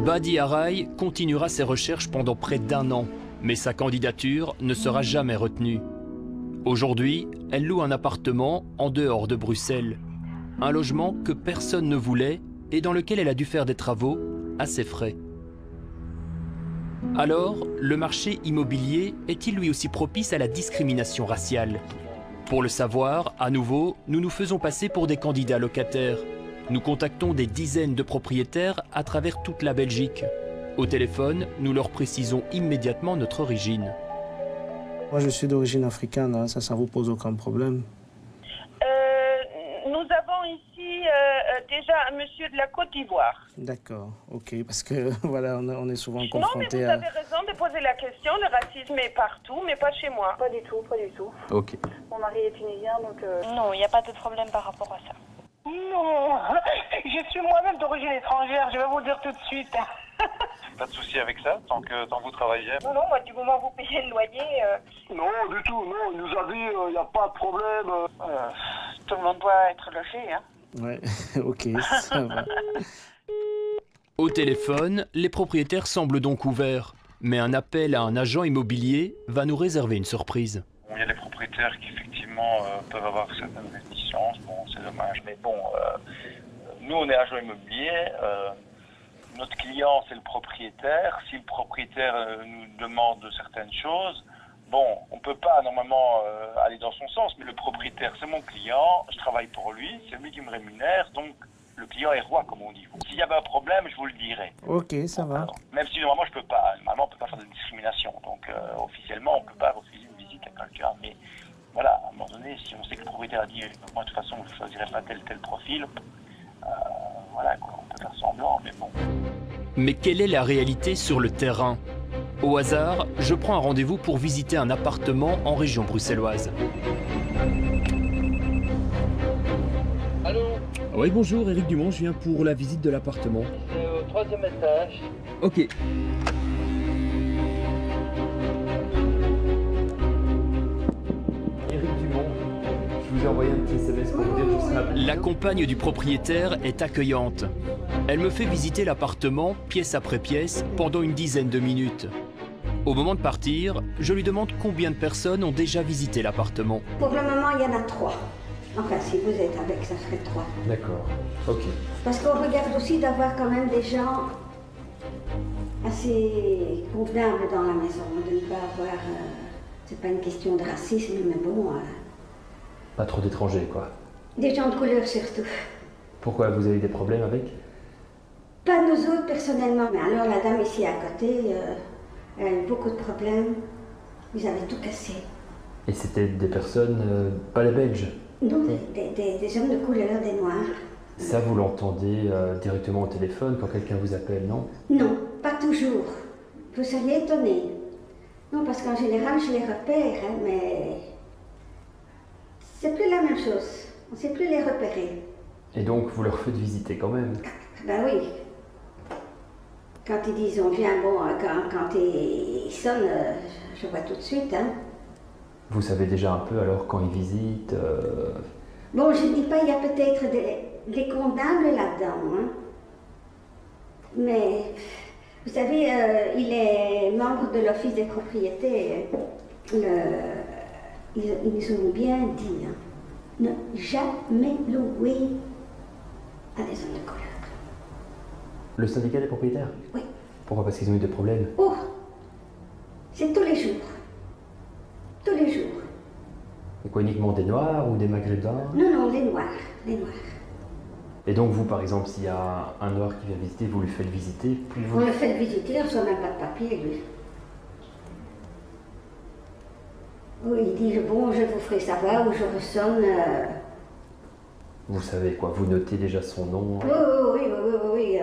Badi Araï continuera ses recherches pendant près d'1 an, mais sa candidature ne sera jamais retenue. Aujourd'hui, elle loue un appartement en dehors de Bruxelles. Un logement que personne ne voulait et dans lequel elle a dû faire des travaux à ses frais. Alors, le marché immobilier est-il lui aussi propice à la discrimination raciale? Pour le savoir, à nouveau, nous nous faisons passer pour des candidats locataires. Nous contactons des dizaines de propriétaires à travers toute la Belgique. Au téléphone, nous leur précisons immédiatement notre origine. Moi, je suis d'origine africaine, hein, ça ne vous pose aucun problème. Nous avons ici déjà un monsieur de la Côte d'Ivoire. D'accord, ok, parce que voilà, on est souvent Non, mais confrontés vous avez raison de poser la question, le racisme est partout, mais pas chez moi. Pas du tout, pas du tout. Ok. Mon mari est tunisien, donc... Non, il n'y a pas de problème par rapport à ça. Non, je suis moi-même d'origine étrangère, je vais vous dire tout de suite. Pas de souci avec ça, tant que vous travaillez. Non, moi, du moment où vous payez le loyer... Non, du tout, non, il nous a dit, il n'y a pas de problème. Tout le monde doit être logé, hein. Ouais, ok, ça va. Au téléphone, les propriétaires semblent donc ouverts. Mais un appel à un agent immobilier va nous réserver une surprise. Il y a des propriétaires qui effectivement peuvent avoir certaines réticences, bon c'est dommage, mais bon, nous on est agent immobilier, notre client c'est le propriétaire, si le propriétaire nous demande certaines choses, bon on ne peut pas normalement aller dans son sens, mais le propriétaire c'est mon client, je travaille pour lui, c'est lui qui me rémunère, donc le client est roi comme on dit. S'il y avait un problème, je vous le dirais. Ok, ça va. Alors, même si normalement je peux pas, normalement on peut pas faire de discrimination, donc officiellement on peut pas refuser une visite à quelqu'un, mais voilà, à un moment donné, si on sait que le propriétaire a dit moi de toute façon je ne choisirais pas tel profil, voilà quoi, on peut faire semblant, mais bon. Mais quelle est la réalité sur le terrain? Au hasard, je prends un rendez-vous pour visiter un appartement en région bruxelloise. Allô? Oui, bonjour, Éric Dumont, je viens pour la visite de l'appartement. C'est au 3e étage. Ok. Éric Dumont, je vous ai envoyé un petit SMS pour vous dire que je serai à... La compagne du propriétaire est accueillante. Elle me fait visiter l'appartement, pièce après pièce, pendant une dizaine de minutes. Au moment de partir, je lui demande combien de personnes ont déjà visité l'appartement. Pour le moment, il y en a 3. Enfin, si vous êtes avec, ça serait 3. D'accord, ok. Parce qu'on regarde aussi d'avoir quand même des gens assez convenables dans la maison, de ne pas avoir... c'est pas une question de racisme, mais bon... Pas trop d'étrangers, quoi. Des gens de couleur surtout. Pourquoi? Vous avez des problèmes avec? Pas nous autres, personnellement. Mais alors, la dame ici à côté, elle a eu beaucoup de problèmes. Ils avaient tout cassé. Et c'était des personnes, pas les Belges? Non, des hommes de couleur, des noirs. Ça, vous l'entendez directement au téléphone quand quelqu'un vous appelle, non? Non, pas toujours. Vous seriez étonné. Non, parce qu'en général, je les repère, hein, mais... c'est plus la même chose. On ne sait plus les repérer. Et donc, vous leur faites visiter quand même? Ben oui. Quand ils disent on vient, bon, quand ils sonnent, je vois tout de suite, hein. Vous savez déjà un peu alors quand ils visitent Bon, je ne dis pas, il y a peut-être des condables là-dedans, hein. Mais, vous savez, il est membre de l'office des propriétés. Ils ont bien dit, hein, ne jamais louer à des hommes de couleur. Le syndicat des propriétaires? Oui. Pourquoi? Parce qu'ils ont eu des problèmes? Oh, c'est tous les jours. Tous les jours. Et quoi, uniquement des Noirs ou des Maghrébins? Non, non, les Noirs, les Noirs. Et donc vous, par exemple, s'il y a un Noir qui vient visiter, vous lui faites visiter, puis vous... On le fait visiter, il ne reçoit même pas de papier, lui. Oui, il dit, bon, je vous ferai savoir, ou je ressonne... Vous savez quoi, vous notez déjà son nom? Oui.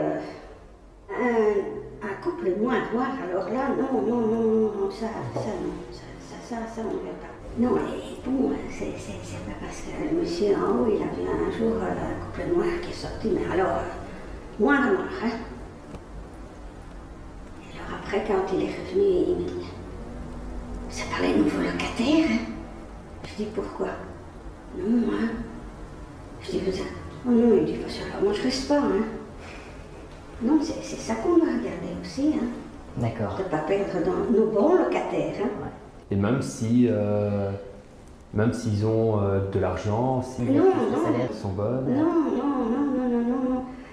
Un couple noir, alors là, non, ça, on ne veut pas. Non, et bon, c'est pas parce que le monsieur en haut, il a vu un jour un couple noir qui est sorti, mais alors, noir, hein. Et alors après, quand il est revenu, il me dit, c'est pas les nouveaux locataires, hein. Je dis, pourquoi? Non, hein. Je dis, vous êtes... Oh non, il dit, parce que moi je reste pas, hein. Non, c'est ça qu'on doit regarder aussi, hein. D'accord. De ne pas perdre dans nos bons locataires, hein. Ouais. Et même si... même s'ils ont de l'argent, si les salaires sont bonnes...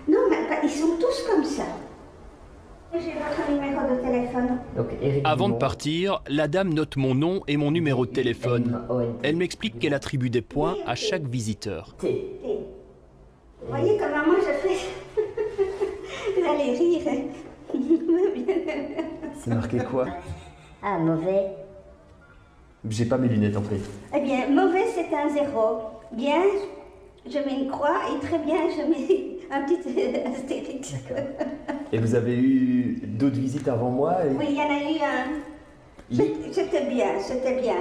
Non, mais ils sont tous comme ça. J'ai votre numéro de téléphone. Avant de partir, la dame note mon nom et mon numéro de téléphone. Elle m'explique qu'elle attribue des points à chaque visiteur. Vous voyez comment moi je fais. Vous allez rire. C'est marqué quoi? Ah, mauvais. J'ai pas mes lunettes en fait. Eh bien, mauvais c'est un 0. Bien, je mets une croix et très bien, je mets un petit astérix. Et vous avez eu d'autres visites avant moi Oui, il y en a eu un. C'était bien, c'était bien.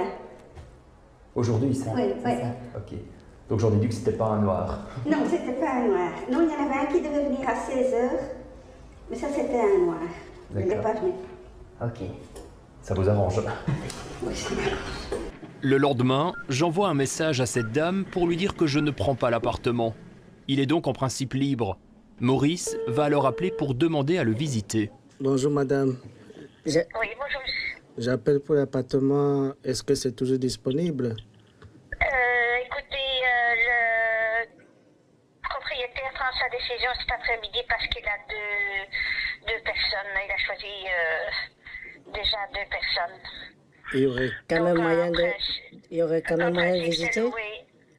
Aujourd'hui, ça? Oui, oui. Ok. Donc j'en ai dit que c'était pas un noir. Non, c'était pas un noir. Non, il y en avait un qui devait venir à 16h, mais ça c'était un noir. Il n'est pas venu. Ok. Ça vous arrange? Oui, ça m'arrange. Le lendemain, j'envoie un message à cette dame pour lui dire que je ne prends pas l'appartement. Il est donc en principe libre. Maurice va alors appeler pour demander à le visiter. Bonjour madame. Oui, bonjour. J'appelle pour l'appartement. Est-ce que c'est toujours disponible? Écoutez, le propriétaire prend sa décision cet après-midi parce qu'il a deux personnes. Il a choisi déjà 2 personnes. Il y aurait quand même moyen de... Il y aurait quand même moyen de visiter?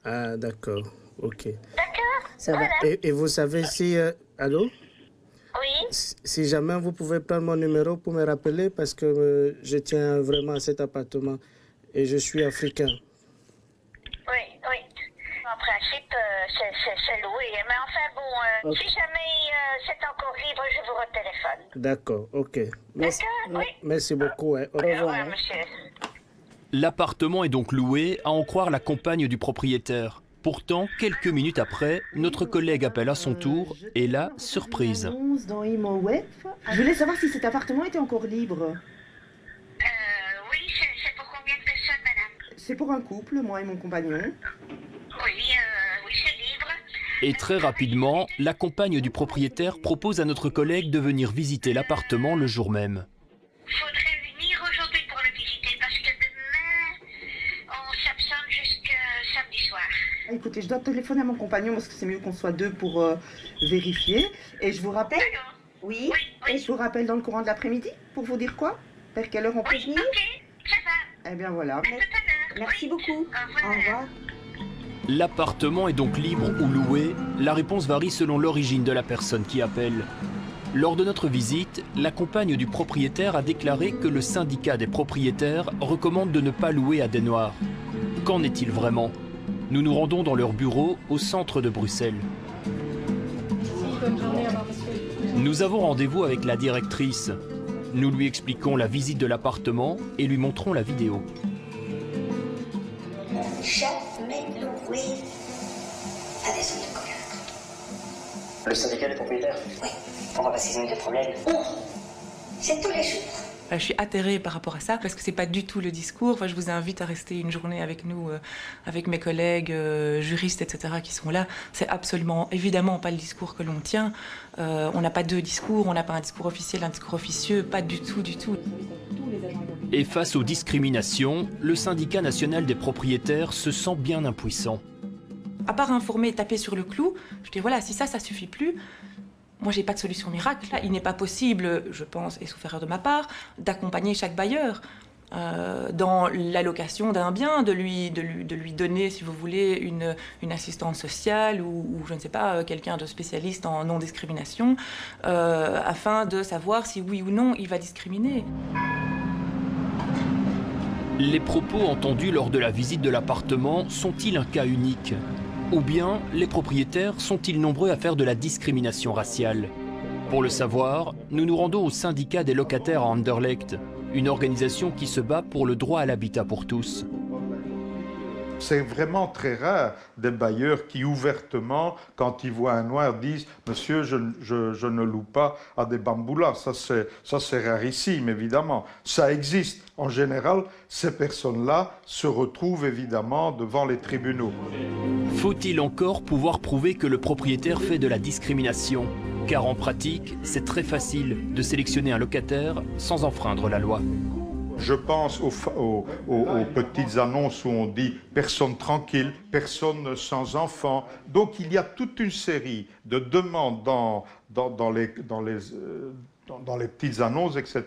Ah, d'accord. Ok. D'accord. Ça va. Et vous savez si... allô? Oui. Si jamais vous pouvez prendre mon numéro pour me rappeler, parce que je tiens vraiment à cet appartement et je suis africain. Oui, oui. En principe, c'est loué. Mais enfin, bon, Okay. si jamais c'est encore libre, je vous retéléphone. D'accord, ok. Merci, oui. merci beaucoup. Hein. Au revoir, monsieur. L'appartement est donc loué, à en croire la compagne du propriétaire. Pourtant, quelques minutes après, notre collègue appelle à son tour et là, surprise. Dans ImoWeb. Je voulais savoir si cet appartement était encore libre. Oui, c'est pour combien de personnes, madame? C'est pour un couple, moi et mon compagnon. Oui, oui, c'est libre. Et très rapidement, la compagne du propriétaire propose à notre collègue de venir visiter l'appartement le jour même. Faudrait venir aujourd'hui pour le visiter parce que demain, on s'absente jusqu'à samedi soir. Écoutez, je dois téléphoner à mon compagnon parce que c'est mieux qu'on soit 2 pour vérifier. Et je vous rappelle... Oui, et je vous rappelle dans le courant de l'après-midi pour vous dire quoi? Vers quelle heure on peut venir? Ok, ça va. Eh bien voilà. Merci beaucoup. Au revoir. L'appartement est donc libre ou loué. La réponse varie selon l'origine de la personne qui appelle. Lors de notre visite, la compagne du propriétaire a déclaré que le syndicat des propriétaires recommande de ne pas louer à des Noirs. Qu'en est-il vraiment? Nous nous rendons dans leur bureau au centre de Bruxelles. Nous avons rendez-vous avec la directrice. Nous lui expliquons la visite de l'appartement et lui montrons la vidéo. Jamais loué à des zones de couleur. Le syndicat des propriétaires? Oui. Pourquoi? Parce qu'ils ont eu des problèmes. C'est tous les jours. Je suis atterrée par rapport à ça parce que c'est pas du tout le discours. Enfin, je vous invite à rester une journée avec nous, avec mes collègues juristes, etc. qui sont là. C'est absolument, évidemment, pas le discours que l'on tient. On n'a pas 2 discours, on n'a pas un discours officiel, un discours officieux, pas du tout, du tout. Et face aux discriminations, le syndicat national des propriétaires se sent bien impuissant. À part informer et taper sur le clou, je dis voilà, si ça suffit plus. Moi, j'ai pas de solution miracle. Là. Il n'est pas possible, je pense, et sauf erreur de ma part, d'accompagner chaque bailleur dans l'allocation d'un bien, de lui donner, si vous voulez, une assistante sociale ou je ne sais pas, quelqu'un de spécialiste en non-discrimination, afin de savoir si oui ou non il va discriminer. Les propos entendus lors de la visite de l'appartement sont-ils un cas unique? Ou bien les propriétaires sont-ils nombreux à faire de la discrimination raciale? Pour le savoir, nous nous rendons au syndicat des locataires à Anderlecht, une organisation qui se bat pour le droit à l'habitat pour tous. C'est vraiment très rare des bailleurs qui ouvertement, quand ils voient un noir, disent « Monsieur, je ne loue pas à des bamboulas ». Ça c'est rarissime, évidemment. Ça existe. En général, ces personnes-là se retrouvent évidemment devant les tribunaux. Faut-il encore pouvoir prouver que le propriétaire fait de la discrimination? Car en pratique, c'est très facile de sélectionner un locataire sans enfreindre la loi. Je pense aux petites annonces où on dit « personne tranquille »,« personne sans enfant ». Donc il y a toute une série de demandes dans les dans les petites annonces, etc.,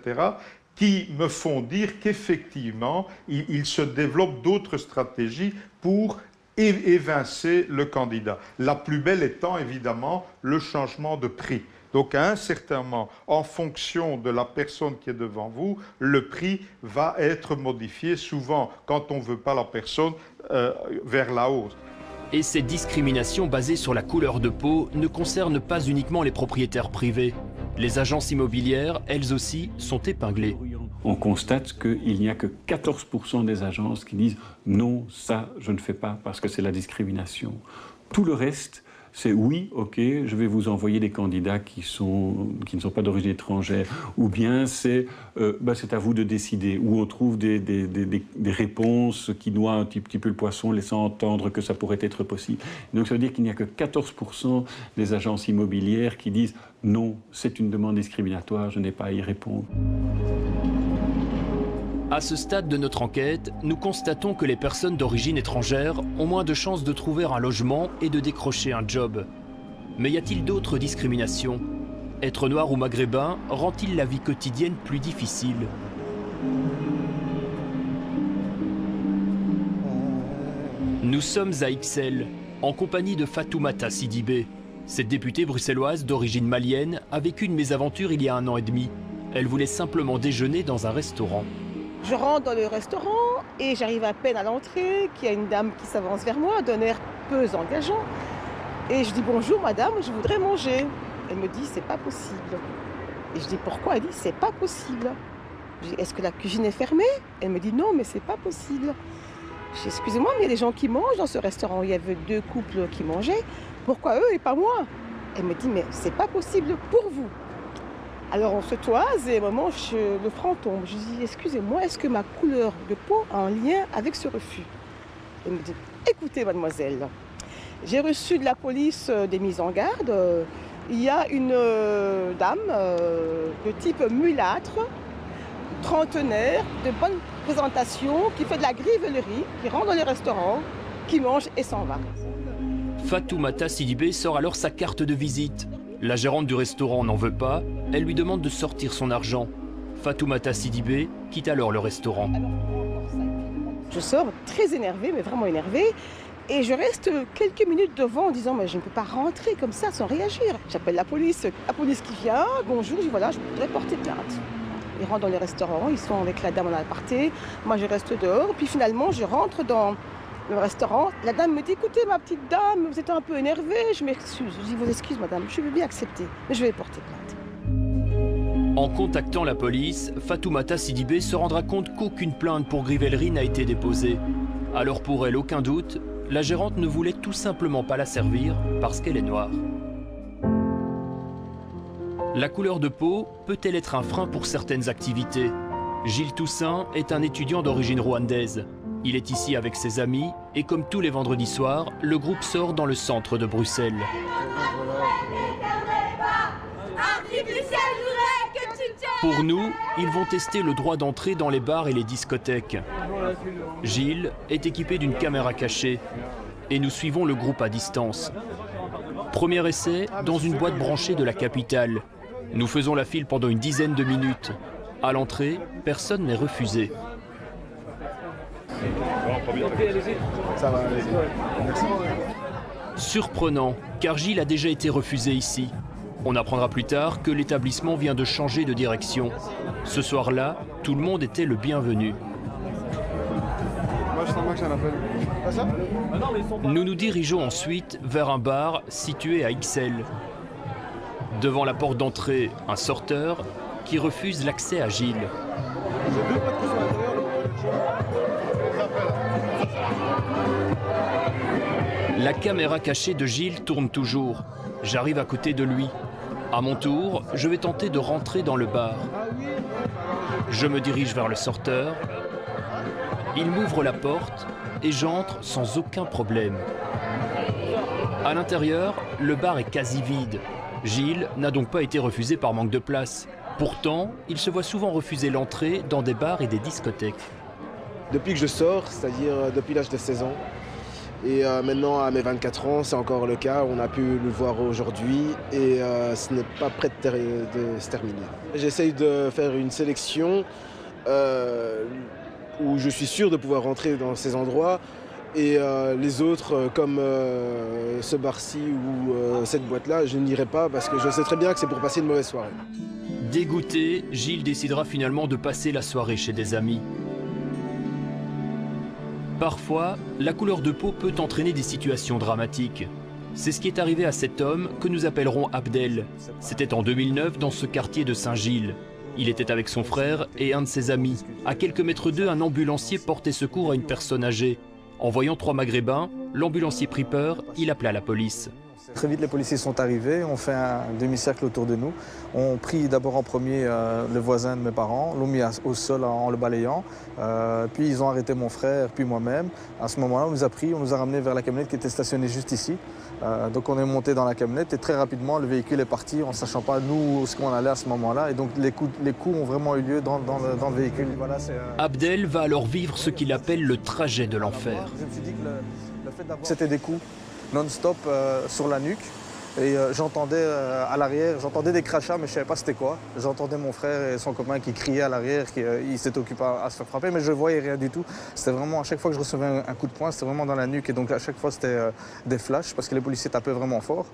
qui me font dire qu'effectivement, il se développe d'autres stratégies pour évincer le candidat. La plus belle étant évidemment le changement de prix. Donc à un certain moment, en fonction de la personne qui est devant vous, le prix va être modifié, souvent quand on ne veut pas la personne, vers la hausse. Et ces discriminations basées sur la couleur de peau ne concernent pas uniquement les propriétaires privés. Les agences immobilières, elles aussi, sont épinglées. On constate qu'il n'y a que 14% des agences qui disent « non, ça, je ne fais pas parce que c'est la discrimination ». Tout le reste, c'est oui, ok, je vais vous envoyer des candidats qui ne sont pas d'origine étrangère, ou bien c'est à vous de décider, où on trouve des réponses qui noient un petit peu le poisson, laissant entendre que ça pourrait être possible. Donc ça veut dire qu'il n'y a que 14% des agences immobilières qui disent non, c'est une demande discriminatoire, je n'ai pas à y répondre. À ce stade de notre enquête, nous constatons que les personnes d'origine étrangère ont moins de chances de trouver un logement et de décrocher un job. Mais y a-t-il d'autres discriminations? Être noir ou maghrébin rend-il la vie quotidienne plus difficile? Nous sommes à Ixelles, en compagnie de Fatoumata Sidibé. Cette députée bruxelloise d'origine malienne a vécu une mésaventure il y a 1 an et demi. Elle voulait simplement déjeuner dans un restaurant. Je rentre dans le restaurant et j'arrive à peine à l'entrée, qu'il y a une dame qui s'avance vers moi d'un air peu engageant. Et je dis bonjour madame, je voudrais manger. Elle me dit c'est pas possible. Et je dis pourquoi? Elle dit c'est pas possible. Je dis est-ce que la cuisine est fermée? Elle me dit non mais c'est pas possible. Je dis excusez-moi mais il y a des gens qui mangent dans ce restaurant. Il y avait 2 couples qui mangeaient. Pourquoi eux et pas moi? Elle me dit mais c'est pas possible pour vous. Alors on se toise et à un moment, le franc tombe. Je dis, excusez-moi, est-ce que ma couleur de peau a un lien avec ce refus? Elle me dit, écoutez mademoiselle, j'ai reçu de la police des mises en garde. Il y a une dame de type mulâtre, trentenaire, de bonne présentation, qui fait de la grivellerie, qui rentre dans les restaurants, qui mange et s'en va. Fatoumata Sidibé sort alors sa carte de visite. La gérante du restaurant n'en veut pas, elle lui demande de sortir son argent. Fatoumata Sidibé quitte alors le restaurant. Je sors très énervée, mais vraiment énervée, et je reste quelques minutes devant en disant mais je ne peux pas rentrer comme ça sans réagir. J'appelle la police qui vient, bonjour, je dis voilà, je voudrais porter plainte. Ils rentrent dans le restaurant, ils sont avec la dame en aparté, moi je reste dehors, puis finalement je rentre dans le restaurant. La dame me dit, écoutez ma petite dame, vous êtes un peu énervée, je m'excuse. Je dis, vos excuses madame, je veux bien accepter, mais je vais porter plainte. En contactant la police, Fatoumata Sidibé se rendra compte qu'aucune plainte pour grivellerie n'a été déposée. Alors pour elle, aucun doute, la gérante ne voulait tout simplement pas la servir parce qu'elle est noire. La couleur de peau peut-elle être un frein pour certaines activités? Gilles Toussaint est un étudiant d'origine rwandaise. Il est ici avec ses amis et comme tous les vendredis soirs, le groupe sort dans le centre de Bruxelles. Pour nous, ils vont tester le droit d'entrée dans les bars et les discothèques. Gilles est équipé d'une caméra cachée et nous suivons le groupe à distance. Premier essai dans une boîte branchée de la capitale. Nous faisons la file pendant une dizaine de minutes. À l'entrée, personne n'est refusé. Ça va, allez-y. Merci. Surprenant, car Gilles a déjà été refusé ici. On apprendra plus tard que l'établissement vient de changer de direction. Ce soir-là, tout le monde était le bienvenu. Moi, je sens que j'ai un appel. Pas ça? Nous nous dirigeons ensuite vers un bar situé à Ixelles. Devant la porte d'entrée, un sorteur qui refuse l'accès à Gilles. La caméra cachée de Gilles tourne toujours. J'arrive à côté de lui. À mon tour, je vais tenter de rentrer dans le bar. Je me dirige vers le sorteur. Il m'ouvre la porte et j'entre sans aucun problème. À l'intérieur, le bar est quasi vide. Gilles n'a donc pas été refusé par manque de place. Pourtant, il se voit souvent refuser l'entrée dans des bars et des discothèques. Depuis que je sors, c'est-à-dire depuis l'âge de 16 ans, Et maintenant, à mes 24 ans, c'est encore le cas. On a pu le voir aujourd'hui et ce n'est pas prêt de se terminer. J'essaye de faire une sélection où je suis sûr de pouvoir rentrer dans ces endroits. Et les autres, comme ce bar-ci ou cette boîte-là, je n'irai pas parce que je sais très bien que c'est pour passer une mauvaise soirée. Dégoûté, Gilles décidera finalement de passer la soirée chez des amis. Parfois, la couleur de peau peut entraîner des situations dramatiques. C'est ce qui est arrivé à cet homme que nous appellerons Abdel. C'était en 2009 dans ce quartier de Saint-Gilles. Il était avec son frère et un de ses amis. À quelques mètres d'eux, un ambulancier portait secours à une personne âgée. En voyant 3 Maghrébins, l'ambulancier prit peur, il appela la police. Très vite, les policiers sont arrivés, on fait un demi-cercle autour de nous. On prit d'abord en premier le voisin de mes parents, l'ont mis au sol en le balayant. Puis ils ont arrêté mon frère, puis moi-même. À ce moment-là, on nous a pris, on nous a ramenés vers la camionnette qui était stationnée juste ici. Donc on est monté dans la camionnette et très rapidement, le véhicule est parti en ne sachant pas nous où on allait à ce moment-là. Et donc les coups ont vraiment eu lieu dans le véhicule. Voilà, Abdel va alors vivre ce qu'il appelle le trajet de l'enfer. Je me suis dit que le fait d'avoir... C'était des coups non-stop sur la nuque. Et j'entendais à l'arrière, j'entendais des crachats, mais je ne savais pas c'était quoi. J'entendais mon frère et son copain qui criaient à l'arrière, il s'était occupé à se faire frapper, mais je ne voyais rien du tout. C'était vraiment, à chaque fois que je recevais un coup de poing, c'était vraiment dans la nuque. Et donc à chaque fois, c'était des flashs, parce que les policiers tapaient vraiment fort.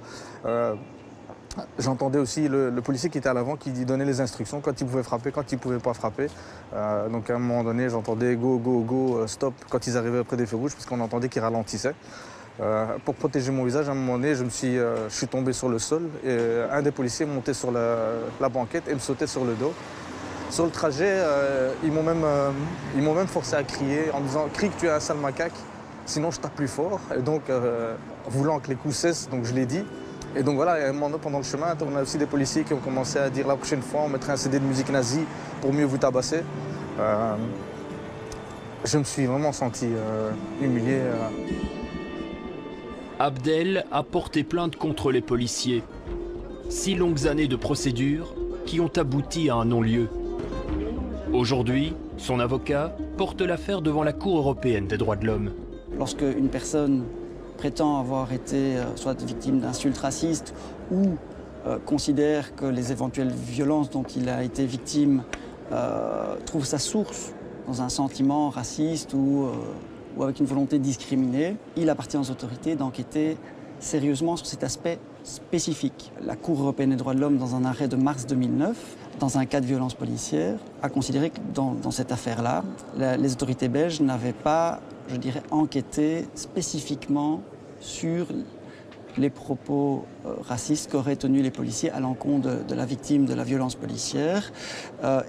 J'entendais aussi le policier qui était à l'avant qui donnait les instructions quand il pouvait frapper, quand il ne pouvait pas frapper. Donc à un moment donné, j'entendais go, go, go, stop quand ils arrivaient près des feux rouges, parce qu'on entendait qu'ils ralentissaient. Pour protéger mon visage, à un moment donné, je suis tombé sur le sol et un des policiers montait sur la banquette et me sautait sur le dos. Sur le trajet, ils m'ont même forcé à crier en me disant « Crie que tu es un sale macaque, sinon je tape plus fort ». Et donc, voulant que les coups cessent, donc je l'ai dit. Et donc voilà, à un moment donné, pendant le chemin, on a aussi des policiers qui ont commencé à dire « La prochaine fois, on mettrait un CD de musique nazie pour mieux vous tabasser ». Je me suis vraiment senti humilié. Abdel a porté plainte contre les policiers. 6 longues années de procédures qui ont abouti à un non-lieu. Aujourd'hui, son avocat porte l'affaire devant la Cour européenne des droits de l'homme. Lorsque une personne prétend avoir été soit victime d'insultes racistes ou considère que les éventuelles violences dont il a été victime trouvent sa source dans un sentiment raciste ou avec une volonté de discriminer, il appartient aux autorités d'enquêter sérieusement sur cet aspect spécifique. La Cour européenne des droits de l'homme, dans un arrêt de mars 2009, dans un cas de violence policière, a considéré que dans cette affaire-là, les autorités belges n'avaient pas, je dirais, enquêté spécifiquement sur les propos racistes qu'auraient tenus les policiers à l'encontre de la victime de la violence policière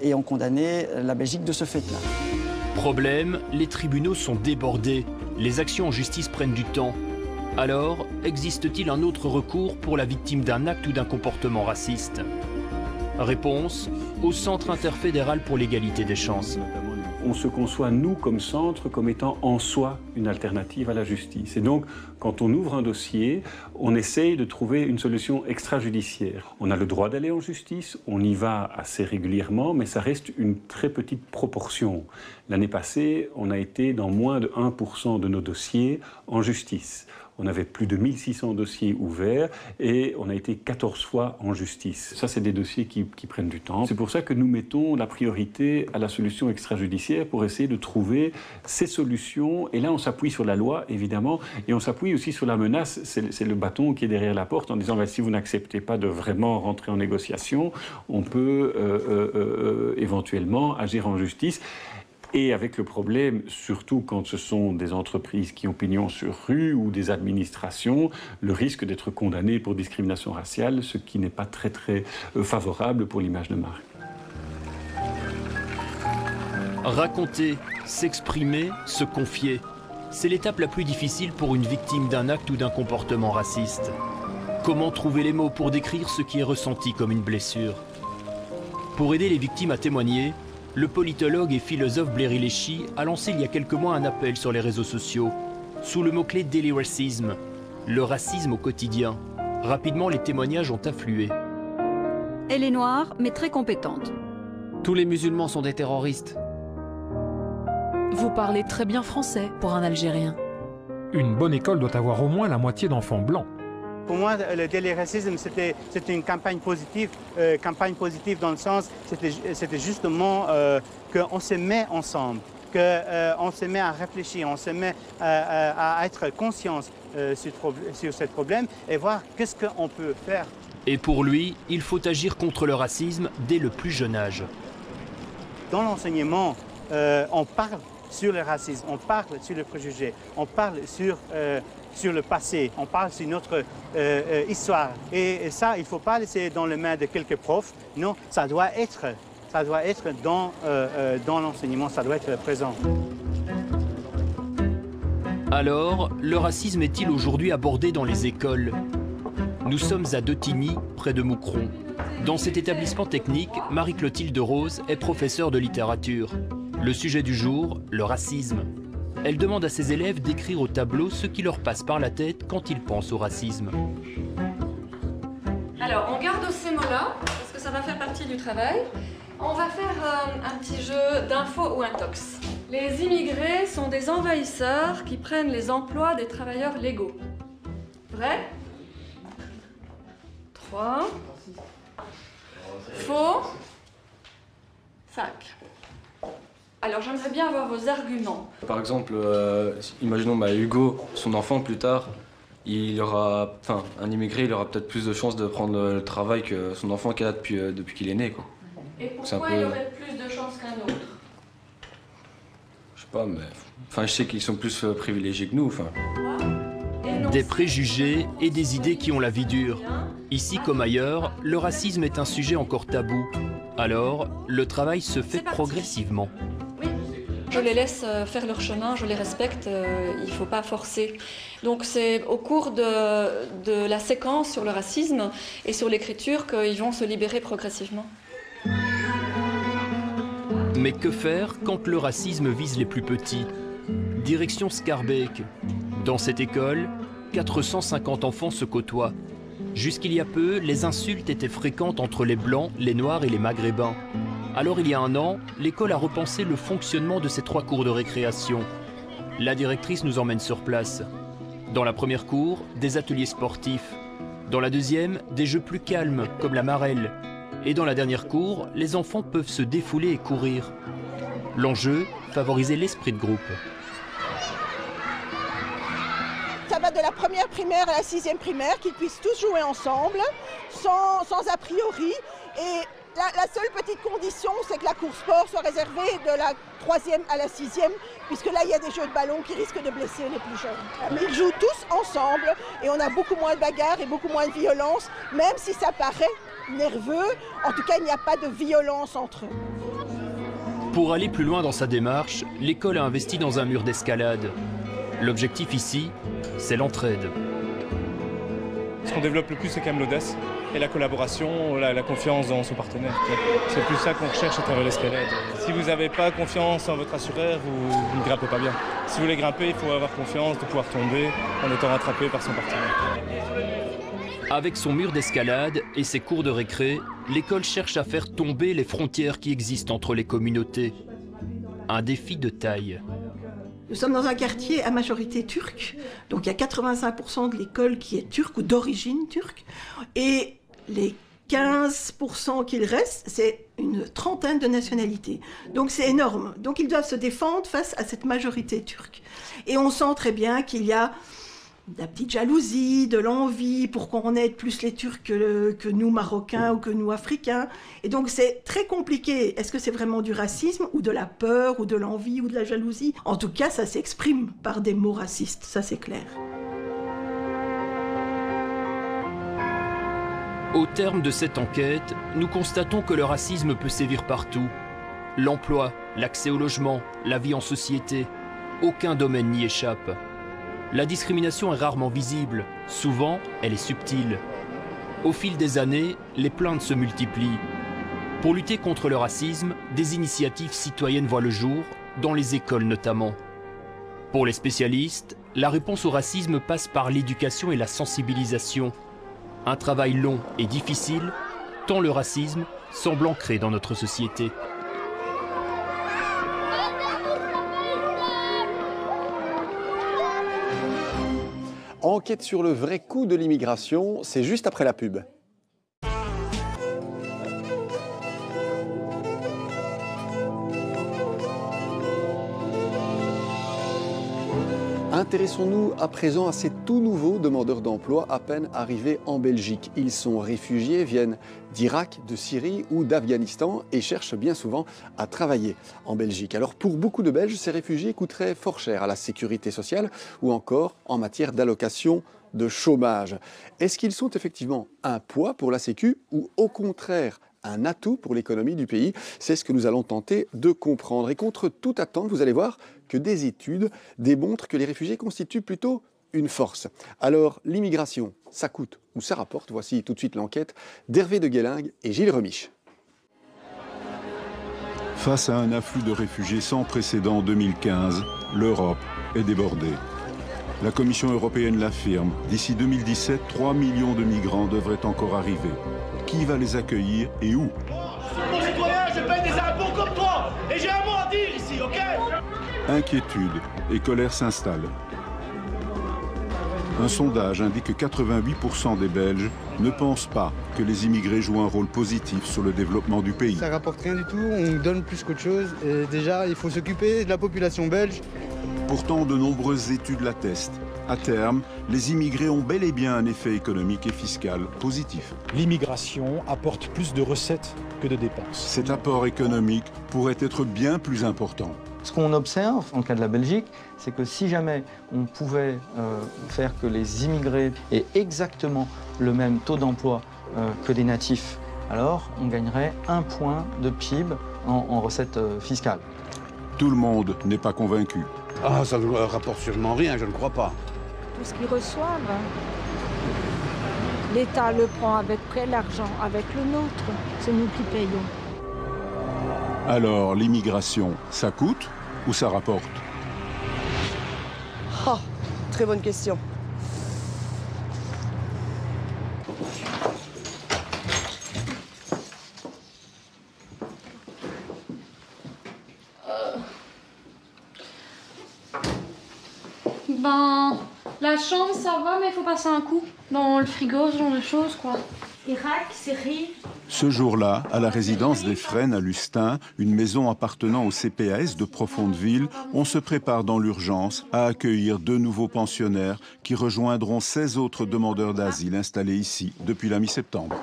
et ont condamné la Belgique de ce fait-là. Problème, les tribunaux sont débordés. Les actions en justice prennent du temps. Alors, existe-t-il un autre recours pour la victime d'un acte ou d'un comportement raciste? Réponse, au Centre interfédéral pour l'égalité des chances. On se conçoit, nous, comme centre, comme étant en soi une alternative à la justice. Et donc, quand on ouvre un dossier, on essaye de trouver une solution extrajudiciaire. On a le droit d'aller en justice, on y va assez régulièrement, mais ça reste une très petite proportion. L'année passée, on a été dans moins de 1% de nos dossiers en justice. On avait plus de 1600 dossiers ouverts et on a été 14 fois en justice. Ça, c'est des dossiers qui prennent du temps. C'est pour ça que nous mettons la priorité à la solution extrajudiciaire pour essayer de trouver ces solutions. Et là, on s'appuie sur la loi, évidemment, et on s'appuie aussi sur la menace. C'est le bâton qui est derrière la porte en disant bah, si vous n'acceptez pas de vraiment rentrer en négociation, on peut éventuellement agir en justice. Et avec le problème, surtout quand ce sont des entreprises qui ont pignon sur rue ou des administrations, le risque d'être condamné pour discrimination raciale, ce qui n'est pas très favorable pour l'image de marque. Raconter, s'exprimer, se confier, c'est l'étape la plus difficile pour une victime d'un acte ou d'un comportement raciste. Comment trouver les mots pour décrire ce qui est ressenti comme une blessure? Pour aider les victimes à témoigner, le politologue et philosophe Blairy Lechy a lancé il y a quelques mois un appel sur les réseaux sociaux, sous le mot-clé « Daily Racism », le racisme au quotidien. Rapidement, les témoignages ont afflué. Elle est noire, mais très compétente. Tous les musulmans sont des terroristes. Vous parlez très bien français pour un Algérien. Une bonne école doit avoir au moins la moitié d'enfants blancs. Pour moi, le délit racisme, c'était une campagne positive dans le sens, c'était justement qu'on se met ensemble, qu'on se met à réfléchir, on se met à être conscient sur ce problème et voir qu'est-ce qu'on peut faire. Et pour lui, il faut agir contre le racisme dès le plus jeune âge. Dans l'enseignement, on parle sur le racisme, on parle sur le préjugé, on parle sur le passé, on parle sur notre histoire. Et ça, il ne faut pas laisser dans les mains de quelques profs. Non, ça doit être dans l'enseignement, ça doit être présent. Alors, le racisme est-il aujourd'hui abordé dans les écoles? Nous sommes à Detigny, près de Moucron. Dans cet établissement technique, Marie-Clotilde Rose est professeure de littérature. Le sujet du jour, le racisme. Elle demande à ses élèves d'écrire au tableau ce qui leur passe par la tête quand ils pensent au racisme. Alors, on garde ces mots-là, parce que ça va faire partie du travail. On va faire un petit jeu d'info ou intox. Les immigrés sont des envahisseurs qui prennent les emplois des travailleurs légaux. Vrai? 3. Faux. 5. Alors j'aimerais bien avoir vos arguments. Par exemple, imaginons Hugo, son enfant plus tard, un immigré, il aura peut-être plus de chances de prendre le travail que son enfant qui est là depuis qu'il est né, quoi. Et pourquoi il aurait plus de chances qu'un autre? Je sais pas, mais je sais qu'ils sont plus privilégiés que nous. Des préjugés et des idées qui ont la vie dure. Ici comme ailleurs, le racisme est un sujet encore tabou. Alors, le travail se fait progressivement. Je les laisse faire leur chemin, je les respecte, il ne faut pas forcer. Donc c'est au cours de la séquence sur le racisme et sur l'écriture qu'ils vont se libérer progressivement. Mais que faire quand le racisme vise les plus petits? Direction Scarbeck. Dans cette école, 450 enfants se côtoient. Jusqu'il y a peu, les insultes étaient fréquentes entre les Blancs, les Noirs et les Maghrébins. Alors il y a un an, l'école a repensé le fonctionnement de ces 3 cours de récréation. La directrice nous emmène sur place. Dans la première cour, des ateliers sportifs. Dans la deuxième, des jeux plus calmes, comme la marelle. Et dans la dernière cour, les enfants peuvent se défouler et courir. L'enjeu, favoriser l'esprit de groupe. Ça va de la première primaire à la 6e primaire, qu'ils puissent tous jouer ensemble, sans a priori. Et la seule petite condition, c'est que la cour sport soit réservée de la 3e à la 6e, puisque là, il y a des jeux de ballon qui risquent de blesser les plus jeunes. Mais ils jouent tous ensemble et on a beaucoup moins de bagarres et beaucoup moins de violence, même si ça paraît nerveux. En tout cas, il n'y a pas de violence entre eux. Pour aller plus loin dans sa démarche, l'école a investi dans un mur d'escalade. L'objectif ici, c'est l'entraide. Ce qu'on développe le plus, c'est quand même l'audace et la collaboration, la confiance dans son partenaire. C'est plus ça qu'on recherche à travers l'escalade. Si vous n'avez pas confiance en votre assureur, vous ne grimpez pas bien. Si vous voulez grimper, il faut avoir confiance de pouvoir tomber en étant rattrapé par son partenaire. Avec son mur d'escalade et ses cours de récré, l'école cherche à faire tomber les frontières qui existent entre les communautés. Un défi de taille. Nous sommes dans un quartier à majorité turque, donc il y a 85% de l'école qui est turque ou d'origine turque, et les 15% qu'il reste, c'est une trentaine de nationalités. Donc c'est énorme. Donc ils doivent se défendre face à cette majorité turque. Et on sent très bien qu'il y a de la petite jalousie, de l'envie pour qu'on aide plus les Turcs que nous Marocains ou que nous Africains. Et donc c'est très compliqué. Est-ce que c'est vraiment du racisme ou de la peur ou de l'envie ou de la jalousie? En tout cas, ça s'exprime par des mots racistes, ça c'est clair. Au terme de cette enquête, nous constatons que le racisme peut sévir partout. L'emploi, l'accès au logement, la vie en société, aucun domaine n'y échappe. La discrimination est rarement visible, souvent elle est subtile. Au fil des années, les plaintes se multiplient. Pour lutter contre le racisme, des initiatives citoyennes voient le jour, dans les écoles notamment. Pour les spécialistes, la réponse au racisme passe par l'éducation et la sensibilisation. Un travail long et difficile, tant le racisme semble ancré dans notre société. Enquête sur le vrai coût de l'immigration, c'est juste après la pub. Intéressons-nous à présent à ces tout nouveaux demandeurs d'emploi à peine arrivés en Belgique. Ils sont réfugiés, viennent d'Irak, de Syrie ou d'Afghanistan et cherchent bien souvent à travailler en Belgique. Alors pour beaucoup de Belges, ces réfugiés coûteraient fort cher à la sécurité sociale ou encore en matière d'allocation de chômage. Est-ce qu'ils sont effectivement un poids pour la Sécu ou au contraire un atout pour l'économie du pays? C'est ce que nous allons tenter de comprendre. Et contre toute attente, vous allez voir que des études démontrent que les réfugiés constituent plutôt une force. Alors, l'immigration, ça coûte ou ça rapporte? Voici tout de suite l'enquête d'Hervé de Guélingue et Gilles Remiche. Face à un afflux de réfugiés sans précédent en 2015, l'Europe est débordée. La Commission européenne l'affirme, d'ici 2017, 3 millions de migrants devraient encore arriver. Qui va les accueillir et où? Je suis concitoyen, je paye des impôts comme toi et j'ai un mot à dire ici, ok? Inquiétude et colère s'installent. Un sondage indique que 88% des Belges ne pensent pas que les immigrés jouent un rôle positif sur le développement du pays. Ça rapporte rien du tout, on donne plus qu'autre chose. Et déjà, il faut s'occuper de la population belge. Pourtant, de nombreuses études l'attestent. À terme, les immigrés ont bel et bien un effet économique et fiscal positif. L'immigration apporte plus de recettes que de dépenses. Cet apport économique pourrait être bien plus important. Ce qu'on observe, en le cas de la Belgique, c'est que si jamais on pouvait faire que les immigrés aient exactement le même taux d'emploi que des natifs, alors on gagnerait 1 point de PIB en recettes fiscales. Tout le monde n'est pas convaincu. Ah, ça ne rapporte sûrement rien, je ne crois pas. Tout ce qu'ils reçoivent, l'État le prend avec l'argent, avec le nôtre, c'est nous qui payons. Alors, l'immigration, ça coûte ou ça rapporte? Oh, très bonne question. Ben, la chambre ça va, mais il faut passer un coup dans le frigo, ce genre de choses quoi. Irak, Syrie. Ce jour-là, à la résidence des Fresnes à Lustin, une maison appartenant au CPAS de Profondeville, on se prépare dans l'urgence à accueillir 2 nouveaux pensionnaires qui rejoindront 16 autres demandeurs d'asile installés ici depuis la mi-septembre.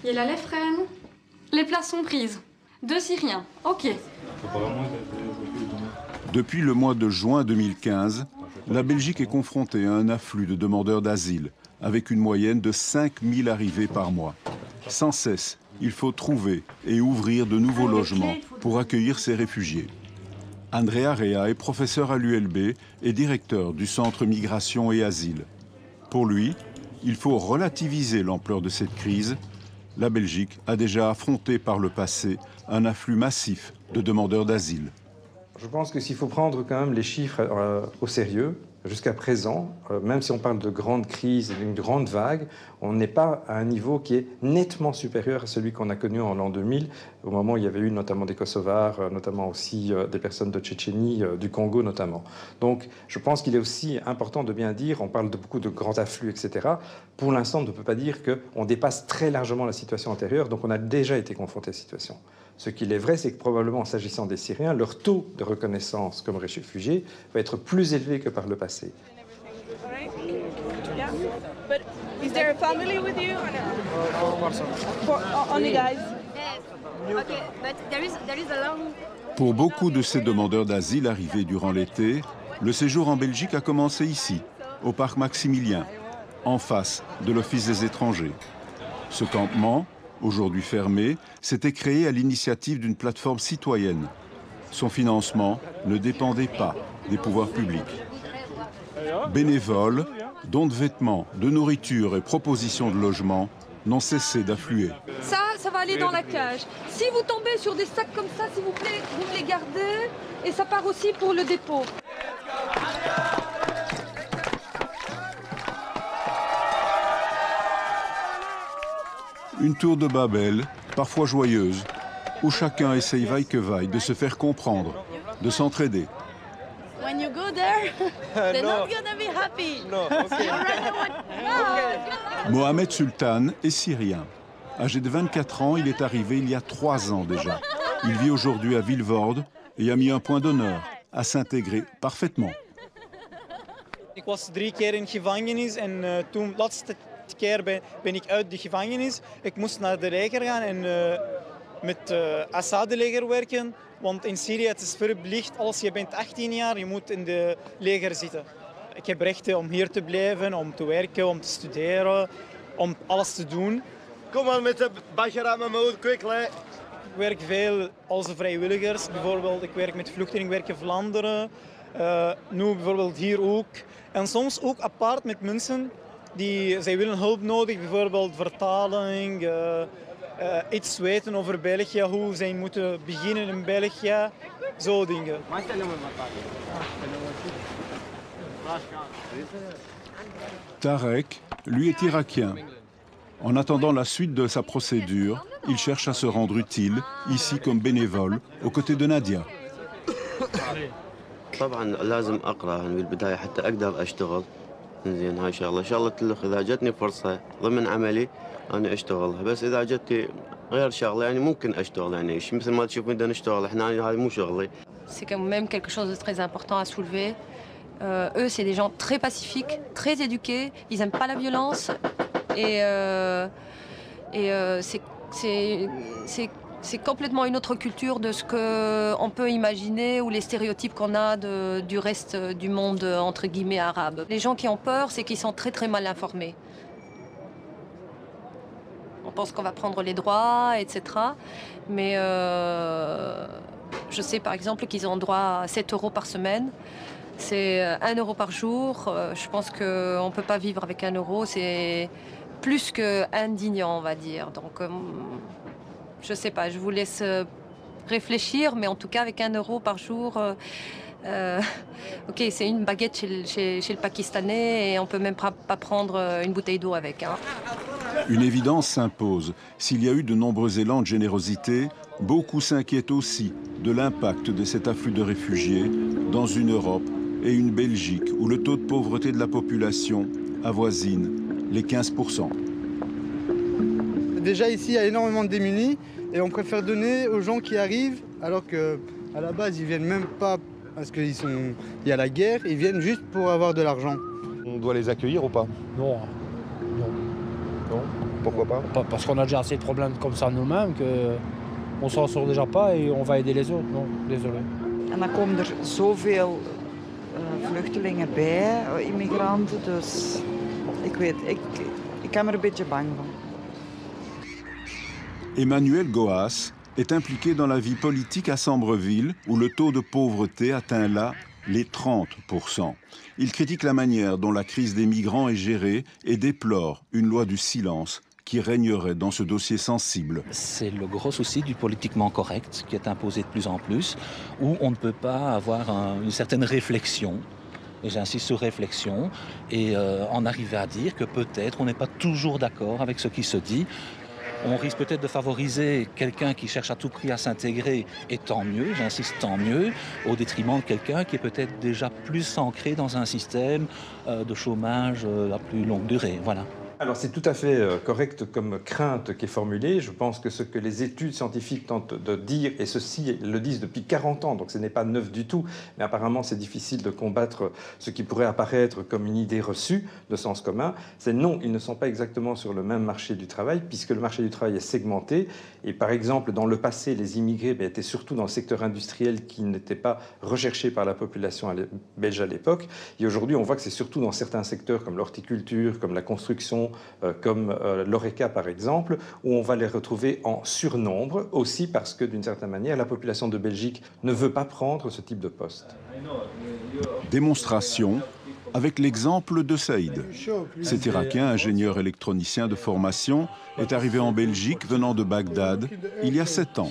Il y a là les Fresnes. Les places sont prises. 2 Syriens, ok. Depuis le mois de juin 2015, la Belgique est confrontée à un afflux de demandeurs d'asile, avec une moyenne de 5000 arrivées par mois. Sans cesse, il faut trouver et ouvrir de nouveaux logements pour accueillir ces réfugiés. Andrea Rea est professeur à l'ULB et directeur du Centre Migration et Asile. Pour lui, il faut relativiser l'ampleur de cette crise. La Belgique a déjà affronté par le passé un afflux massif de demandeurs d'asile. Je pense que s'il faut prendre quand même les chiffres au sérieux, jusqu'à présent, même si on parle de grande crise, d'une grande vague, on n'est pas à un niveau qui est nettement supérieur à celui qu'on a connu en l'an 2000, au moment où il y avait eu notamment des Kosovars, notamment aussi des personnes de Tchétchénie, du Congo notamment. Donc je pense qu'il est aussi important de bien dire, on parle de beaucoup de grands afflux, etc. Pour l'instant, on ne peut pas dire qu'on dépasse très largement la situation antérieure, donc on a déjà été confronté à cette situation. Ce qu'il est vrai, c'est que probablement, s'agissant des Syriens, leur taux de reconnaissance comme réfugiés va être plus élevé que par le passé. Is there a family with you? Only guys. Okay, but there is a long... Pour beaucoup de ces demandeurs d'asile arrivés durant l'été, le séjour en Belgique a commencé ici, au parc Maximilien, en face de l'Office des étrangers. Ce campement, aujourd'hui fermé, s'était créé à l'initiative d'une plateforme citoyenne. Son financement ne dépendait pas des pouvoirs publics. Bénévoles, dons de vêtements, de nourriture et propositions de logement n'ont cessé d'affluer. Ça va aller dans la cage. Si vous tombez sur des sacs comme ça, s'il vous plaît, vous me les gardez et ça part aussi pour le dépôt. Une tour de Babel, parfois joyeuse, où chacun essaye vaille que vaille de se faire comprendre, de s'entraider. you go there, they're No. not gonna be happy. No, okay. Mohamed Sultan est syrien. Âgé de 24 ans, il est arrivé il y a 3 ans déjà. Il vit aujourd'hui à Vilvoorde et a mis un point d'honneur à s'intégrer parfaitement. Ik was 3 keer in gevangenis en toen laatste keer ben ik uit de gevangenis. Ik moest naar de leger gaan en met Assad-leger werken. Want in Syrië het is verplicht, als je bent 18 jaar, je moet in de leger zitten. Ik heb rechten om hier te blijven, om te werken, om te studeren, om alles te doen. Kom maar met de Bashara Mahmoud, quickly. Ik werk veel als vrijwilligers. Bijvoorbeeld, ik werk met Vluchtelingenwerk Vlaanderen. Nu bijvoorbeeld hier ook. En soms ook apart met mensen die zij willen hulp nodig, bijvoorbeeld vertaling, iets weten over België, hoe zij moeten beginnen in België, zo dingen. Tarek, lui, est irakien. En attendant la suite de sa procédure, il cherche à se rendre utile, ici comme bénévole, aux côtés de Nadia. طبعا لازم اقرا بالبدايه حتى اقدر اشتغل. زين هاي شغله اذا جتني فرصه ضمن عملي انا اشتغلها، بس اذا جتني غير شغله يعني ممكن اشتغل، يعني مثل ما تشوف بدنا نشتغل احنا، هذه مو شغلي. C'est quand même quelque chose de très important à soulever. Eux, c'est des gens très pacifiques, très éduqués, ils n'aiment pas la violence et c'est complètement une autre culture de ce qu'on peut imaginer ou les stéréotypes qu'on a du reste du monde, entre guillemets, arabe. Les gens qui ont peur, c'est qu'ils sont très très mal informés. On pense qu'on va prendre les droits, etc. Mais je sais par exemple qu'ils ont droit à 7 € par semaine. C'est 1 € par jour. Je pense qu'on ne peut pas vivre avec 1 €. C'est plus qu'indignant, on va dire. Donc, je ne sais pas, je vous laisse réfléchir. Mais en tout cas, avec 1 € par jour, ok, c'est une baguette chez le Pakistanais et on ne peut même pas prendre une bouteille d'eau avec. Hein. Une évidence s'impose. S'il y a eu de nombreux élans de générosité, beaucoup s'inquiètent aussi de l'impact de cet afflux de réfugiés dans une Europe et une Belgique où le taux de pauvreté de la population avoisine les 15%. Déjà ici, il y a énormément de démunis et on préfère donner aux gens qui arrivent alors qu'à la base, ils viennent même pas parce qu'il y a la guerre, ils viennent juste pour avoir de l'argent. On doit les accueillir ou pas? Non. Non. Non. Pourquoi pas? Parce qu'on a déjà assez de problèmes comme ça nous-mêmes qu'on s'en sort déjà pas et on va aider les autres. Non, désolé. En dan komen er zoveel vluchtelingen bij, immigranten, dus ik ben er een beetje bang van. Emmanuel Goas est impliqué dans la vie politique à Sambreville, où le taux de pauvreté atteint là les 30%. Il critique la manière dont la crise des migrants est gérée et déplore une loi du silence qui régnerait dans ce dossier sensible. C'est le gros souci du politiquement correct qui est imposé de plus en plus, où on ne peut pas avoir une certaine réflexion, et j'insiste sur réflexion, et en arriver à dire que peut-être on n'est pas toujours d'accord avec ce qui se dit. On risque peut-être de favoriser quelqu'un qui cherche à tout prix à s'intégrer, et tant mieux, j'insiste tant mieux, au détriment de quelqu'un qui est peut-être déjà plus ancré dans un système de chômage à plus longue durée. Voilà. Alors c'est tout à fait correct comme crainte qui est formulée. Je pense que ce que les études scientifiques tentent de dire, et ceux-ci le disent depuis 40 ans, donc ce n'est pas neuf du tout, mais apparemment c'est difficile de combattre ce qui pourrait apparaître comme une idée reçue de sens commun, c'est non, ils ne sont pas exactement sur le même marché du travail, puisque le marché du travail est segmenté. Et par exemple, dans le passé, les immigrés étaient surtout dans le secteur industriel qui n'était pas recherché par la population belge à l'époque. Et aujourd'hui, on voit que c'est surtout dans certains secteurs comme l'horticulture, comme la construction, comme l'ORECA par exemple, où on va les retrouver en surnombre, aussi parce que d'une certaine manière, la population de Belgique ne veut pas prendre ce type de poste. Démonstration avec l'exemple de Saïd. Cet Irakien, ingénieur électronicien de formation, est arrivé en Belgique venant de Bagdad il y a 7 ans.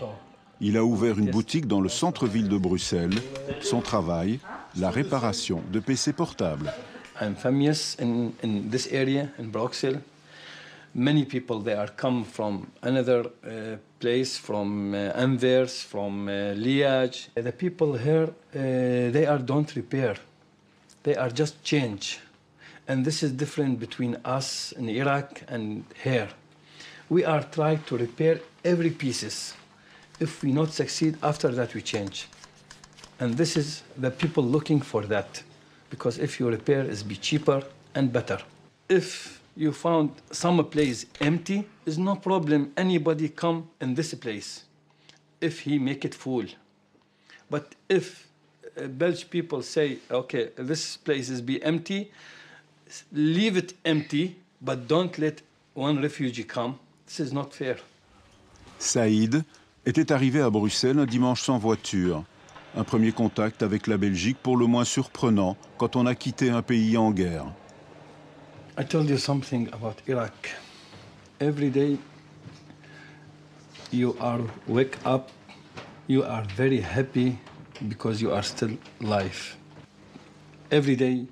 Il a ouvert une boutique dans le centre-ville de Bruxelles. Son travail, la réparation de PC portables. I'm famous in this area, in Bruxelles. Many people they are come from another place, from Anvers, from Liège. The people here, they are don't repair. they are just change. And this is different between us in Iraq and here. We are trying to repair every pieces. If we not succeed, after that we change. And this is the people looking for that. Because if you repair, it's be cheaper and better. If you found some place empty, is no problem. Anybody come in this place if he make it full. But if Belgian people say, okay, this place is be empty, leave it empty, but don't let one refugee come. This is not fair. Saïd était arrivé à Bruxelles un dimanche sans voiture. Un premier contact avec la Belgique pour le moins surprenant quand on a quitté un pays en guerre. I told you something about Iraq. Every day you are wake up, you are very happy because you are still alive. Every day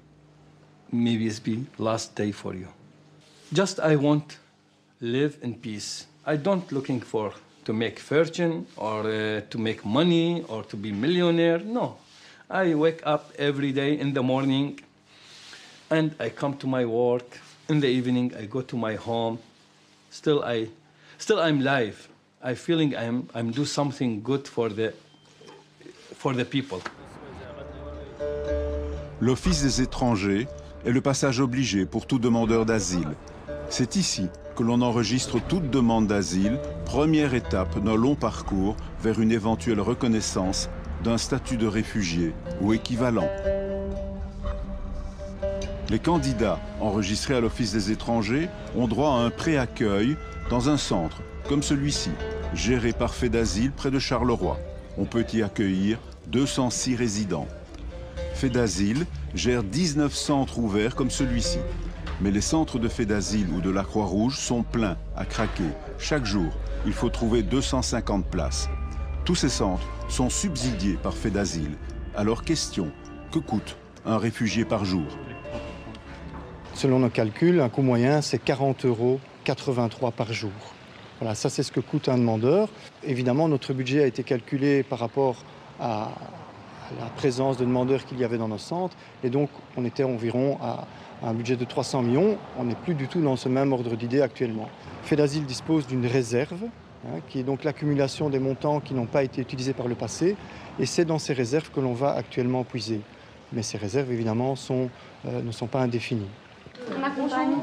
maybe it's be last day for you. Just I want live in peace. I don't looking for to make fortune or to make money or to be millionaire. No, I wake up every day in the morning and I come to my work. In the evening, I go to my home. Still I'm live. I feeling I'm do something good for the people. L'Office des étrangers est le passage obligé pour tout demandeur d'asile. C'est ici que l'on enregistre toute demande d'asile, première étape d'un long parcours vers une éventuelle reconnaissance d'un statut de réfugié ou équivalent. Les candidats enregistrés à l'Office des étrangers ont droit à un pré-accueil dans un centre comme celui-ci, géré par FEDASIL près de Charleroi. On peut y accueillir 206 résidents. FEDASIL gère 19 centres ouverts comme celui-ci. Mais les centres de FEDASIL ou de la Croix-Rouge sont pleins, à craquer. Chaque jour, il faut trouver 250 places. Tous ces centres sont subsidiés par FEDASIL. Alors question, que coûte un réfugié par jour? Selon nos calculs, un coût moyen, c'est 40,83 € par jour. Voilà, ça c'est ce que coûte un demandeur. Évidemment, notre budget a été calculé par rapport à la présence de demandeurs qu'il y avait dans nos centres. Et donc, on était environ à un budget de 300 millions. On n'est plus du tout dans ce même ordre d'idée actuellement. FEDASIL dispose d'une réserve, qui est donc l'accumulation des montants qui n'ont pas été utilisés par le passé. Et c'est dans ces réserves que l'on va actuellement puiser. Mais ces réserves, évidemment, ne sont pas indéfinies. On accompagne.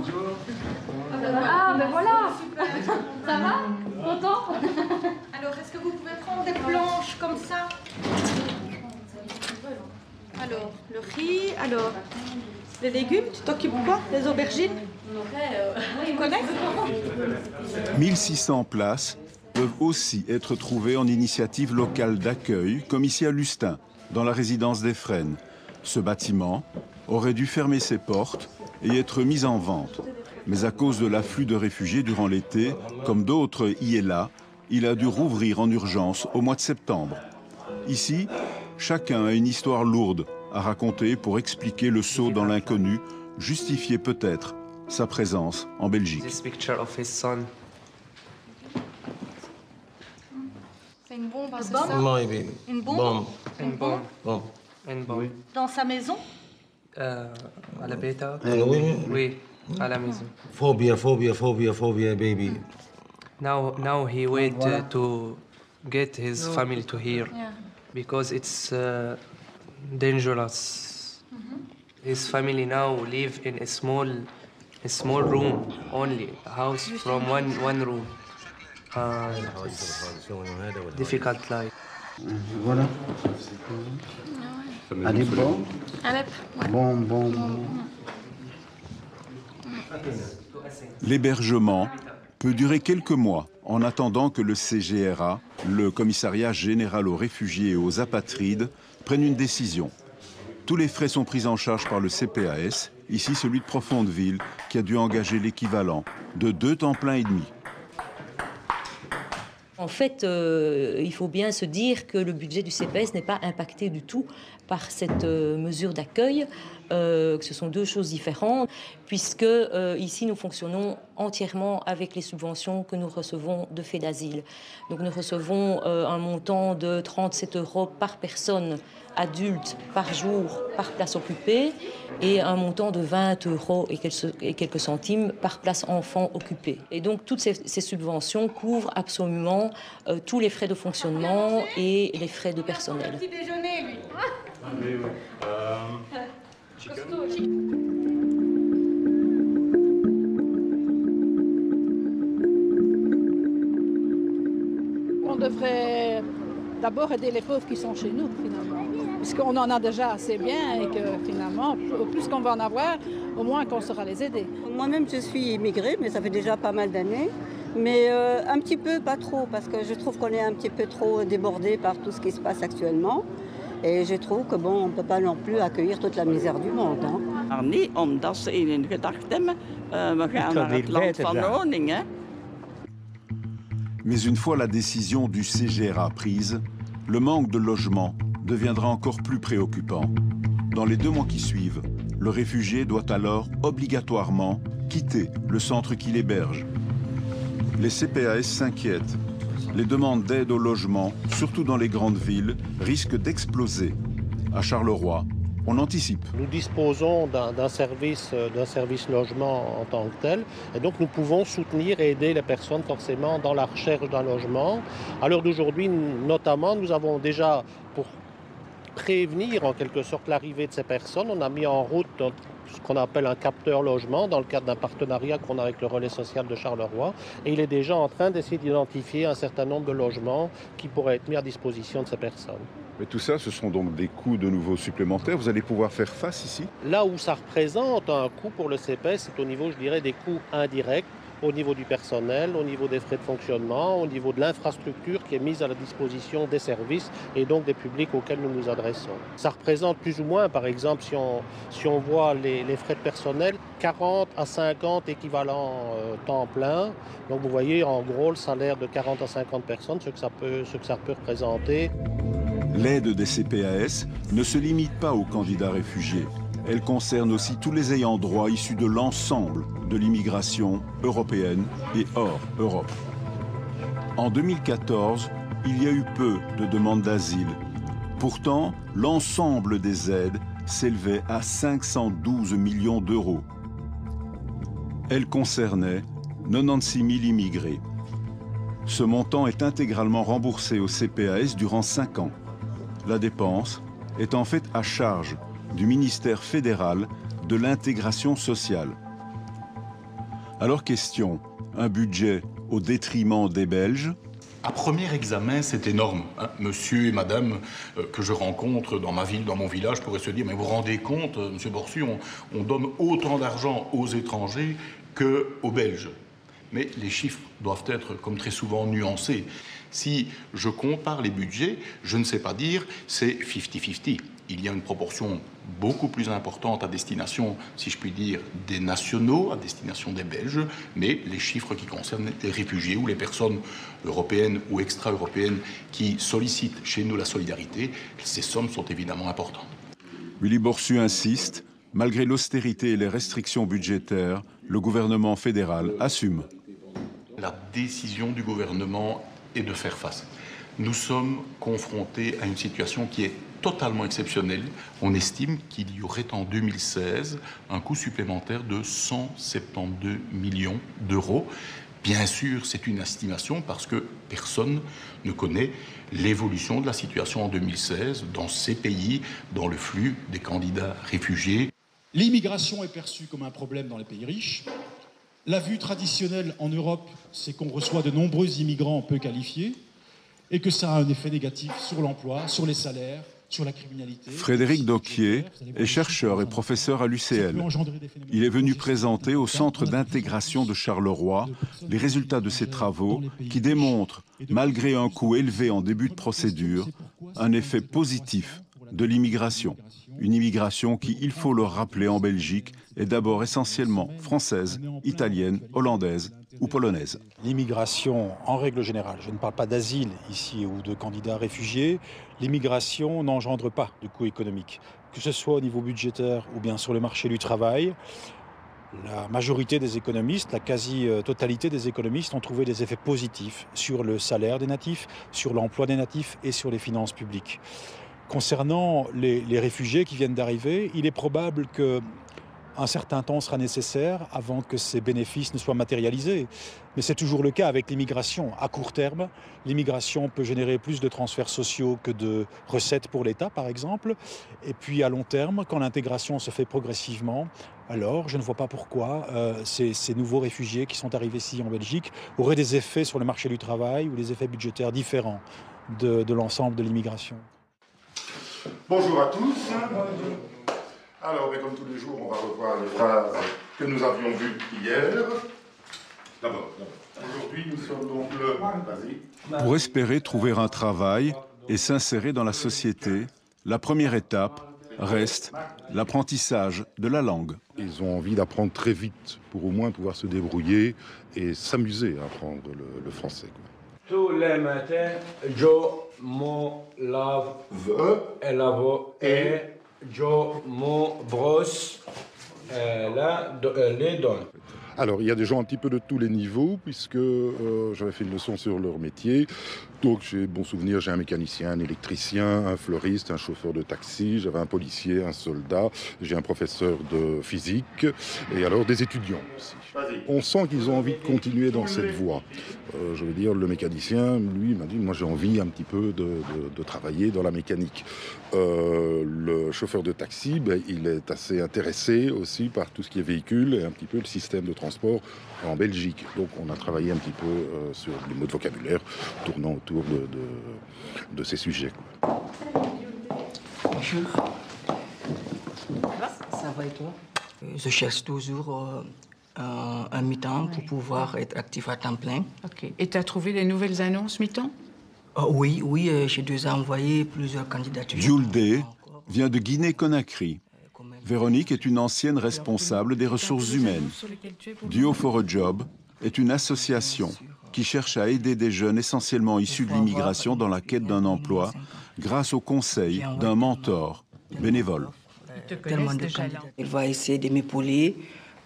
Ah, ben voilà. Ça va? Content? Alors, est-ce que vous pouvez prendre des planches comme ça? Alors, le riz, alors, les légumes, tu t'occupes quoi? Les aubergines? Tu connais? 1600 places peuvent aussi être trouvées en initiative locale d'accueil, comme ici à Lustin, dans la résidence des Fresnes. Ce bâtiment aurait dû fermer ses portes et être mis en vente. Mais à cause de l'afflux de réfugiés durant l'été, comme d'autres y et là, il a dû rouvrir en urgence au mois de septembre. Ici, chacun a une histoire lourde à raconter pour expliquer le saut dans l'inconnu, justifier peut-être sa présence en Belgique. C'est une bombe, c'est ça? Une bombe? Une bombe. Dans sa maison? À la bêta? Oui. Oui, à la maison. Phobia, baby. Now he wait to get his family to here because it's dangerous. His family now live in a small room only, a house from one room. It's difficult life. Voilà. Alep, bon? Alep, ouais. Bon. L'hébergement peut durer quelques mois en attendant que le CGRA, le Commissariat général aux réfugiés et aux apatrides, prenne une décision. Tous les frais sont pris en charge par le CPAS, ici celui de Profondeville, qui a dû engager l'équivalent de 2 temps plein et demi. En fait, il faut bien se dire que le budget du CPS n'est pas impacté du tout par cette mesure d'accueil, que ce sont deux choses différentes, puisque ici nous fonctionnons entièrement avec les subventions que nous recevons de Faits d'Asile. Donc nous recevons un montant de 37 € par personne adulte par jour par place occupée et un montant de 20 € et quelques centimes par place enfant occupée. Et donc toutes ces subventions couvrent absolument tous les frais de fonctionnement et les frais de personnel. Petit déjeuner, lui. On devrait d'abord aider les pauvres qui sont chez nous, finalement. Puisqu'on en a déjà assez bien et que finalement, au plus qu'on va en avoir, au moins qu'on saura les aider. Moi-même, je suis immigrée, mais ça fait déjà pas mal d'années. Mais un petit peu, pas trop, parce que je trouve qu'on est un petit peu trop débordé par tout ce qui se passe actuellement. Et je trouve que bon, on ne peut pas non plus accueillir toute la misère du monde. Hein. Niet omdat ze in gedacht hebben, we gaan naar het land van Groningen. Mais une fois la décision du CGRA prise, le manque de logement deviendra encore plus préoccupant. Dans les 2 mois qui suivent, le réfugié doit alors obligatoirement quitter le centre qui l'héberge. Les CPAS s'inquiètent. Les demandes d'aide au logement, surtout dans les grandes villes, risquent d'exploser. À Charleroi, on anticipe. Nous disposons d'un service logement en tant que tel, et donc nous pouvons soutenir et aider les personnes forcément dans la recherche d'un logement. À l'heure d'aujourd'hui, notamment, nous avons déjà, pour prévenir en quelque sorte l'arrivée de ces personnes, on a mis en route ce qu'on appelle un capteur logement dans le cadre d'un partenariat qu'on a avec le relais social de Charleroi, et il est déjà en train d'essayer d'identifier un certain nombre de logements qui pourraient être mis à disposition de ces personnes. Mais tout ça, ce sont donc des coûts de nouveau supplémentaires. Vous allez pouvoir faire face ici? Là où ça représente un coût pour le CPS, c'est au niveau, je dirais, des coûts indirects, au niveau du personnel, au niveau des frais de fonctionnement, au niveau de l'infrastructure qui est mise à la disposition des services et donc des publics auxquels nous nous adressons. Ça représente plus ou moins, par exemple, si on voit les frais de personnel, 40 à 50 équivalents temps plein. Donc vous voyez en gros le salaire de 40 à 50 personnes, ce que ça peut représenter. L'aide des CPAS ne se limite pas aux candidats réfugiés. Elle concerne aussi tous les ayants droit issus de l'ensemble de l'immigration européenne et hors Europe. En 2014, il y a eu peu de demandes d'asile. Pourtant, l'ensemble des aides s'élevait à 512 millions d'euros. Elle concernait 96 000 immigrés. Ce montant est intégralement remboursé au CPAS durant 5 ans. La dépense est en fait à charge du ministère fédéral de l'intégration sociale. Alors question, un budget au détriment des Belges? À premier examen, c'est énorme. Monsieur et madame que je rencontre dans ma ville, dans mon village, pourraient se dire « Mais vous vous rendez compte, monsieur Borsu, on donne autant d'argent aux étrangers qu'aux Belges. » Mais les chiffres doivent être, comme très souvent, nuancés. Si je compare les budgets, je ne sais pas dire c'est 50-50. Il y a une proportion beaucoup plus importante à destination, si je puis dire, des nationaux, à destination des Belges, mais les chiffres qui concernent les réfugiés ou les personnes européennes ou extra-européennes qui sollicitent chez nous la solidarité, ces sommes sont évidemment importantes. Willy Borsu insiste, malgré l'austérité et les restrictions budgétaires, le gouvernement fédéral assume. La décision du gouvernement est de faire face. Nous sommes confrontés à une situation qui est totalement exceptionnelle. On estime qu'il y aurait en 2016 un coût supplémentaire de 172 millions d'euros. Bien sûr, c'est une estimation parce que personne ne connaît l'évolution de la situation en 2016 dans ces pays, dans le flux des candidats réfugiés. L'immigration est perçue comme un problème dans les pays riches. La vue traditionnelle en Europe, c'est qu'on reçoit de nombreux immigrants peu qualifiés et que ça a un effet négatif sur l'emploi, sur les salaires, sur la criminalité. Frédéric Docquier est chercheur et professeur à l'UCL. Il est venu présenter au Centre d'intégration de Charleroi les résultats de ses travaux qui démontrent, malgré un coût élevé en début de procédure, un effet positif de l'immigration. Une immigration qui, il faut le rappeler, en Belgique, est d'abord essentiellement française, italienne, hollandaise ou polonaise. L'immigration, en règle générale, je ne parle pas d'asile ici ou de candidats réfugiés, l'immigration n'engendre pas de coût économique, que ce soit au niveau budgétaire ou bien sur le marché du travail. La majorité des économistes, la quasi-totalité des économistes ont trouvé des effets positifs sur le salaire des natifs, sur l'emploi des natifs et sur les finances publiques. Concernant les réfugiés qui viennent d'arriver, il est probable qu'un certain temps sera nécessaire avant que ces bénéfices ne soient matérialisés. Mais c'est toujours le cas avec l'immigration. À court terme, l'immigration peut générer plus de transferts sociaux que de recettes pour l'État, par exemple. Et puis à long terme, quand l'intégration se fait progressivement, alors je ne vois pas pourquoi ces nouveaux réfugiés qui sont arrivés ici en Belgique auraient des effets sur le marché du travail ou des effets budgétaires différents de l'ensemble de l'immigration. Bonjour à tous. Alors, comme tous les jours, on va revoir les phrases que nous avions vues hier. D'abord, aujourd'hui, nous sommes donc le... Vas-y. Pour espérer trouver un travail et s'insérer dans la société, la première étape reste l'apprentissage de la langue. Ils ont envie d'apprendre très vite pour au moins pouvoir se débrouiller et s'amuser à apprendre le français. Tous les matins, je me lave et je me brosse les dents. Alors, il y a des gens un petit peu de tous les niveaux, puisque j'avais fait une leçon sur leur métier. Donc, j'ai bon souvenir, j'ai un mécanicien, un électricien, un fleuriste, un chauffeur de taxi, j'avais un policier, un soldat, j'ai un professeur de physique, et alors des étudiants aussi. On sent qu'ils ont envie de continuer dans cette voie. Je veux dire, le mécanicien, lui, m'a dit, moi j'ai envie un petit peu de travailler dans la mécanique. Le chauffeur de taxi, il est assez intéressé aussi par tout ce qui est véhicule et un petit peu le système de transport en Belgique. Donc on a travaillé un petit peu sur les mots de vocabulaire tournant autour de ces sujets. Bonjour. Ça va et toi? Je cherche toujours un mi-temps pour pouvoir être actif à temps plein. Ok. Et tu as trouvé des nouvelles annonces mi-temps? Oui, j'ai déjà envoyé plusieurs candidatures. Julde vient de Guinée-Conakry. Véronique est une ancienne responsable des ressources humaines. Duo for a Job est une association qui cherche à aider des jeunes essentiellement issus de l'immigration dans la quête d'un emploi grâce au conseil d'un mentor bénévole. Il va essayer de m'épauler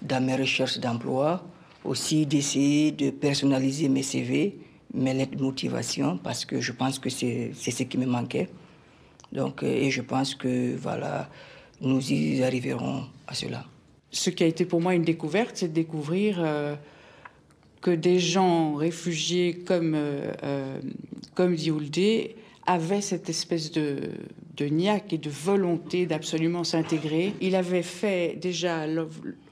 dans mes recherches d'emploi, aussi d'essayer de personnaliser mes CV, mes lettres de motivation, parce que je pense que c'est ce qui me manquait. Donc, et je pense que voilà, nous y arriverons à cela. Ce qui a été pour moi une découverte, c'est de découvrir que des gens réfugiés comme Julde avaient cette espèce de niaque et de volonté d'absolument s'intégrer. Il avait fait déjà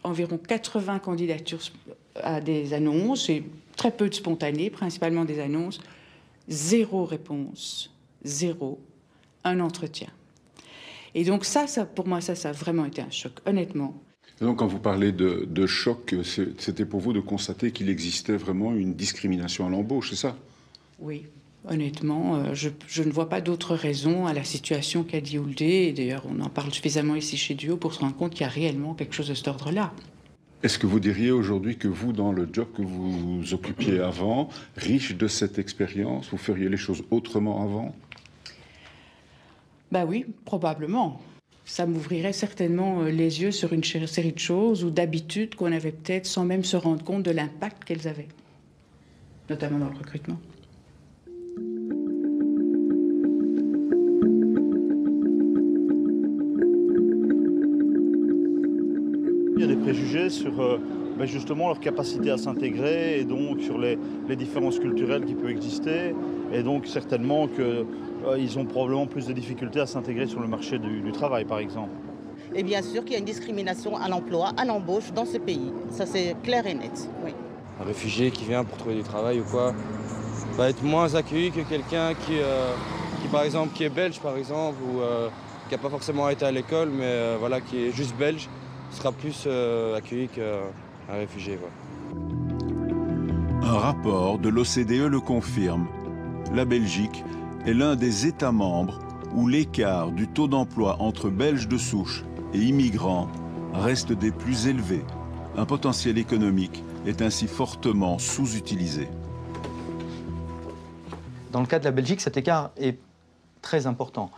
environ 80 candidatures à des annonces, et très peu de spontanées, principalement des annonces. 0 réponse, 0, un entretien. Et donc ça pour moi, ça a vraiment été un choc, honnêtement. Et donc quand vous parlez de choc, c'était pour vous de constater qu'il existait vraiment une discrimination à l'embauche, c'est ça? Oui. Honnêtement, je ne vois pas d'autre raison à la situation qu'a dit Julde. Et d'ailleurs, on en parle suffisamment ici chez Duo pour se rendre compte qu'il y a réellement quelque chose de cet ordre-là. Est-ce que vous diriez aujourd'hui que vous, dans le job que vous occupiez avant, riche de cette expérience, vous feriez les choses autrement avant? Ben oui, probablement. Ça m'ouvrirait certainement les yeux sur une série de choses ou d'habitudes qu'on avait peut-être sans même se rendre compte de l'impact qu'elles avaient, notamment dans le recrutement. Il y a des préjugés sur justement leur capacité à s'intégrer et donc sur les différences culturelles qui peuvent exister. Et donc certainement qu'ils ont probablement plus de difficultés à s'intégrer sur le marché du travail, par exemple. Et bien sûr qu'il y a une discrimination à l'emploi, à l'embauche dans ce pays. Ça, c'est clair et net. Oui. Un réfugié qui vient pour trouver du travail ou quoi va être moins accueilli que quelqu'un qui par exemple, qui est belge, par exemple, ou qui n'a pas forcément été à l'école, mais voilà, qui est juste belge, sera plus accueilli qu'un réfugié. Un rapport de l'OCDE le confirme. La Belgique est l'un des États membres où l'écart du taux d'emploi entre Belges de souche et immigrants reste des plus élevés. Un potentiel économique est ainsi fortement sous-utilisé. Dans le cas de la Belgique, cet écart est très important.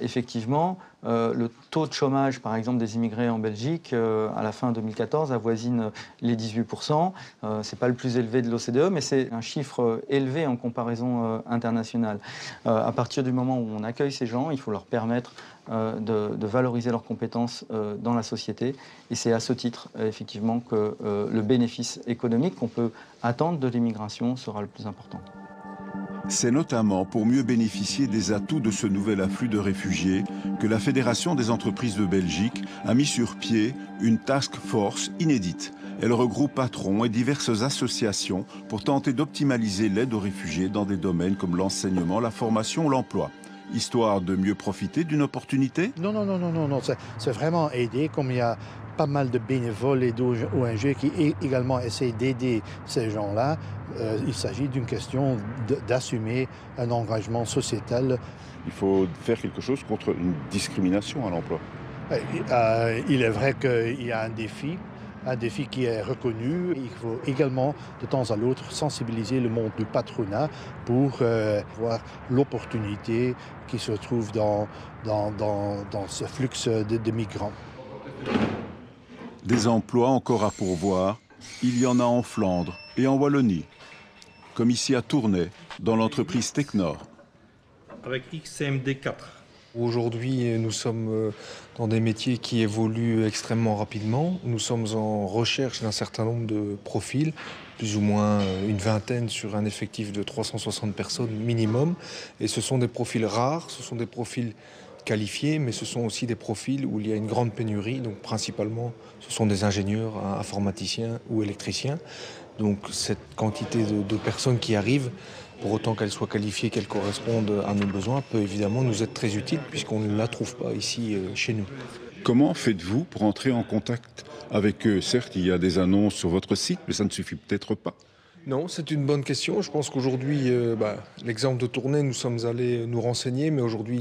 Effectivement, le taux de chômage, par exemple, des immigrés en Belgique, à la fin 2014, avoisine les 18%. Ce n'est pas le plus élevé de l'OCDE, mais c'est un chiffre élevé en comparaison internationale. À partir du moment où on accueille ces gens, il faut leur permettre de valoriser leurs compétences dans la société. Et c'est à ce titre, effectivement, que le bénéfice économique qu'on peut attendre de l'immigration sera le plus important. C'est notamment pour mieux bénéficier des atouts de ce nouvel afflux de réfugiés que la Fédération des entreprises de Belgique a mis sur pied une task force inédite. Elle regroupe patrons et diverses associations pour tenter d'optimaliser l'aide aux réfugiés dans des domaines comme l'enseignement, la formation ou l'emploi. Histoire de mieux profiter d'une opportunité? Non, c'est vraiment aider, comme il y a pas mal de bénévoles et d'ONG qui également essayent d'aider ces gens-là. Il s'agit d'une question d'assumer un engagement sociétal. Il faut faire quelque chose contre une discrimination à l'emploi. Il est vrai qu'il y a un défi qui est reconnu. Il faut également, de temps à l'autre, sensibiliser le monde du patronat pour voir l'opportunité qui se trouve dans ce flux de migrants. Des emplois encore à pourvoir, il y en a en Flandre et en Wallonie, comme ici à Tournai, dans l'entreprise Technor. Avec XCMD4. Aujourd'hui, nous sommes dans des métiers qui évoluent extrêmement rapidement. Nous sommes en recherche d'un certain nombre de profils, plus ou moins une vingtaine sur un effectif de 360 personnes minimum. Et ce sont des profils rares, ce sont des profils qualifiés, mais ce sont aussi des profils où il y a une grande pénurie. Donc principalement, ce sont des ingénieurs, informaticiens ou électriciens. Donc cette quantité de personnes qui arrivent, pour autant qu'elles soient qualifiées, qu'elles correspondent à nos besoins, peut évidemment nous être très utile puisqu'on ne la trouve pas ici chez nous. Comment faites-vous pour entrer en contact avec eux? Certes, il y a des annonces sur votre site, mais ça ne suffit peut-être pas. Non, c'est une bonne question. Je pense qu'aujourd'hui, l'exemple de Tournai, nous sommes allés nous renseigner, mais aujourd'hui,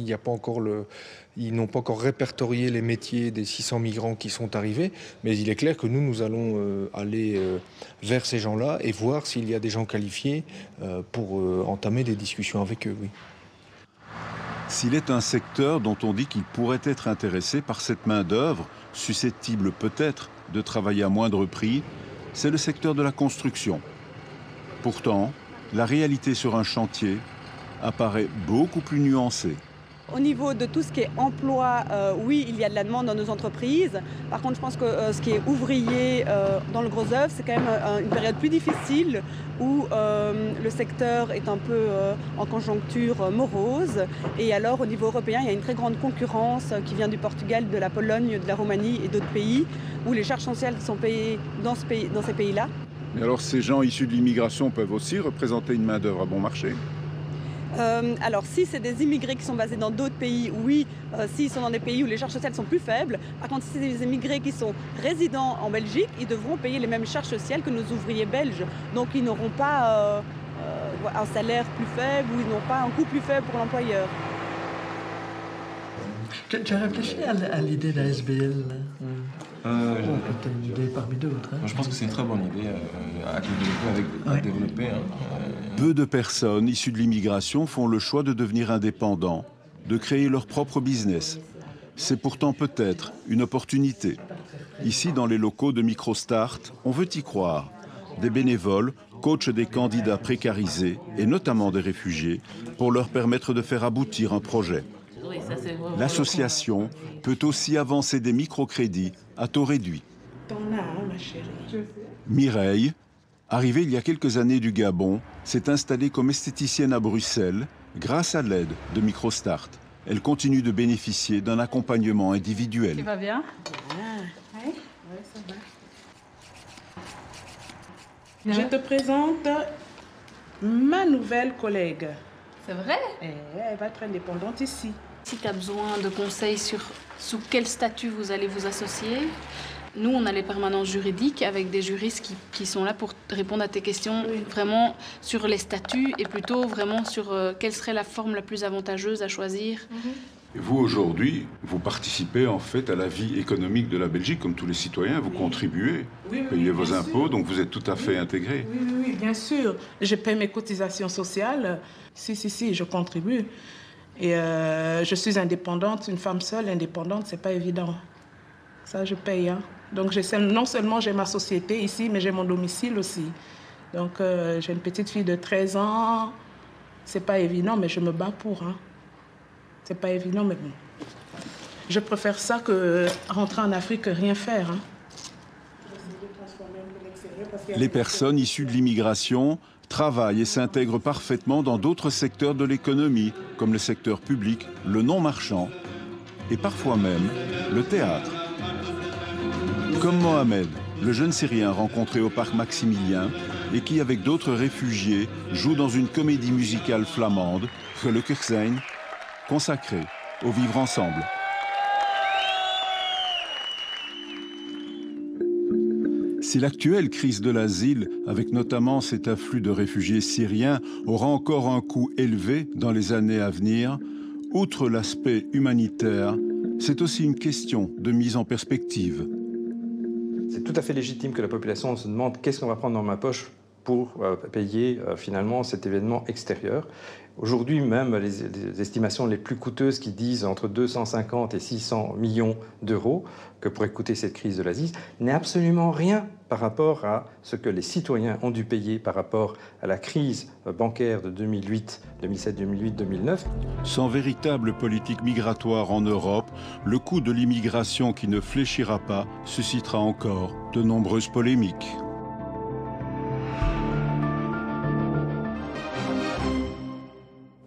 ils n'ont pas encore répertorié les métiers des 600 migrants qui sont arrivés. Mais il est clair que nous allons aller vers ces gens-là et voir s'il y a des gens qualifiés pour entamer des discussions avec eux, oui. S'il est un secteur dont on dit qu'il pourrait être intéressé par cette main-d'œuvre, susceptible peut-être de travailler à moindre prix, c'est le secteur de la construction. Pourtant, la réalité sur un chantier apparaît beaucoup plus nuancée. Au niveau de tout ce qui est emploi, oui, il y a de la demande dans nos entreprises. Par contre, je pense que ce qui est ouvrier dans le gros œuvre, c'est quand même une période plus difficile où le secteur est un peu en conjoncture morose. Et alors, au niveau européen, il y a une très grande concurrence qui vient du Portugal, de la Pologne, de la Roumanie et d'autres pays où les charges sociales sont payées dans ces pays-là. Et alors, ces gens issus de l'immigration peuvent aussi représenter une main-d'œuvre à bon marché? Alors, si c'est des immigrés qui sont basés dans d'autres pays, oui, s'ils sont dans des pays où les charges sociales sont plus faibles. Par contre, si c'est des immigrés qui sont résidents en Belgique, ils devront payer les mêmes charges sociales que nos ouvriers belges. Donc, ils n'auront pas un salaire plus faible ou ils n'ont pas un coût plus faible pour l'employeur. Tu as réfléchi à l'idée de la SBL? Peut-être une idée parmi d'autres. Je pense que c'est une très bonne idée à développer. Peu de personnes issues de l'immigration font le choix de devenir indépendants, de créer leur propre business. C'est pourtant peut-être une opportunité. Ici, dans les locaux de MicroStart, on veut y croire. Des bénévoles coachent des candidats précarisés, et notamment des réfugiés, pour leur permettre de faire aboutir un projet. L'association peut aussi avancer des microcrédits à taux réduit. Mireille, arrivée il y a quelques années du Gabon, s'est installée comme esthéticienne à Bruxelles grâce à l'aide de MicroStart. Elle continue de bénéficier d'un accompagnement individuel. Tu vas bien? Oui, ça va. Je te présente ma nouvelle collègue. C'est vrai? Elle va être indépendante ici. Si tu as besoin de conseils sur sous quel statut vous allez vous associer, nous, on a les permanences juridiques avec des juristes qui sont là pour répondre à tes questions vraiment sur les statuts et plutôt vraiment sur quelle serait la forme la plus avantageuse à choisir Et vous, aujourd'hui, vous participez en fait à la vie économique de la Belgique, comme tous les citoyens, vous contribuez, payez vos impôts, donc vous êtes tout à fait intégré. Oui, bien sûr. Je paie mes cotisations sociales. Si, je contribue. Et je suis indépendante, une femme seule, indépendante, c'est pas évident. Ça, je paye. Hein. Donc, non seulement j'ai ma société ici, mais j'ai mon domicile aussi. Donc, j'ai une petite fille de 13 ans. C'est pas évident, mais je me bats pour. Hein. C'est pas évident, mais bon. Je préfère ça que rentrer en Afrique que rien faire. Hein. Les personnes issues de l'immigration travaillent et s'intègrent parfaitement dans d'autres secteurs de l'économie, comme le secteur public, le non-marchand et parfois même le théâtre. Comme Mohamed, le jeune Syrien rencontré au parc Maximilien et qui, avec d'autres réfugiés, joue dans une comédie musicale flamande, Gelukkig zijn, consacrée au vivre ensemble. Si l'actuelle crise de l'asile, avec notamment cet afflux de réfugiés syriens, aura encore un coût élevé dans les années à venir, outre l'aspect humanitaire, c'est aussi une question de mise en perspective. C'est tout à fait légitime que la population se demande qu'est-ce qu'on va prendre dans ma poche pour payer finalement cet événement extérieur. Aujourd'hui même, les estimations les plus coûteuses qui disent entre 250 et 600 millions d'euros que pourrait coûter cette crise de l'asile n'est absolument rien par rapport à ce que les citoyens ont dû payer par rapport à la crise bancaire de 2008, 2007, 2008, 2009. Sans véritable politique migratoire en Europe, le coût de l'immigration qui ne fléchira pas suscitera encore de nombreuses polémiques.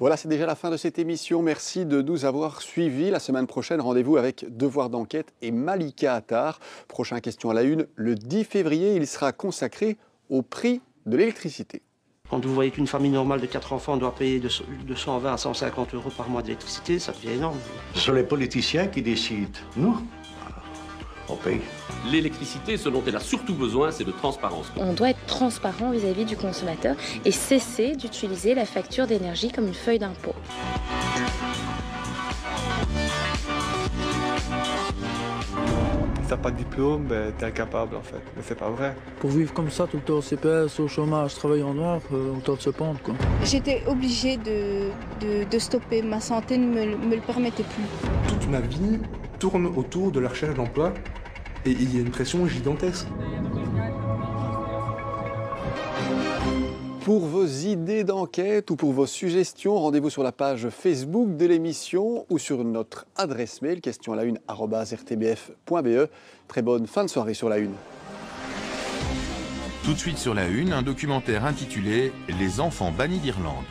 Voilà, c'est déjà la fin de cette émission. Merci de nous avoir suivis. La semaine prochaine, rendez-vous avec Devoir d'enquête et Malika Attar. Prochaine question à la une, le 10 février, il sera consacré au prix de l'électricité. Quand vous voyez qu'une famille normale de 4 enfants doit payer de 120 à 150 euros par mois d'électricité, ça devient énorme. Ce sont les politiciens qui décident. Nous, on paye. L'électricité, ce dont elle a surtout besoin, c'est de transparence. On doit être transparent vis-à-vis du consommateur et cesser d'utiliser la facture d'énergie comme une feuille d'impôt. Si t'as pas de diplôme, ben, t'es incapable en fait. Mais c'est pas vrai. Pour vivre comme ça tout le temps au CPS, au chômage, travailler en noir, autant de se pendre quoi. J'étais obligée de stopper. Ma santé ne me le permettait plus. Toute ma vie tourne autour de la recherche d'emploi et il y a une pression gigantesque. Pour vos idées d'enquête ou pour vos suggestions, rendez-vous sur la page Facebook de l'émission ou sur notre adresse mail question@rtbf.be. Très bonne fin de soirée sur La Une. Tout de suite sur La Une, un documentaire intitulé « Les enfants bannis d'Irlande ».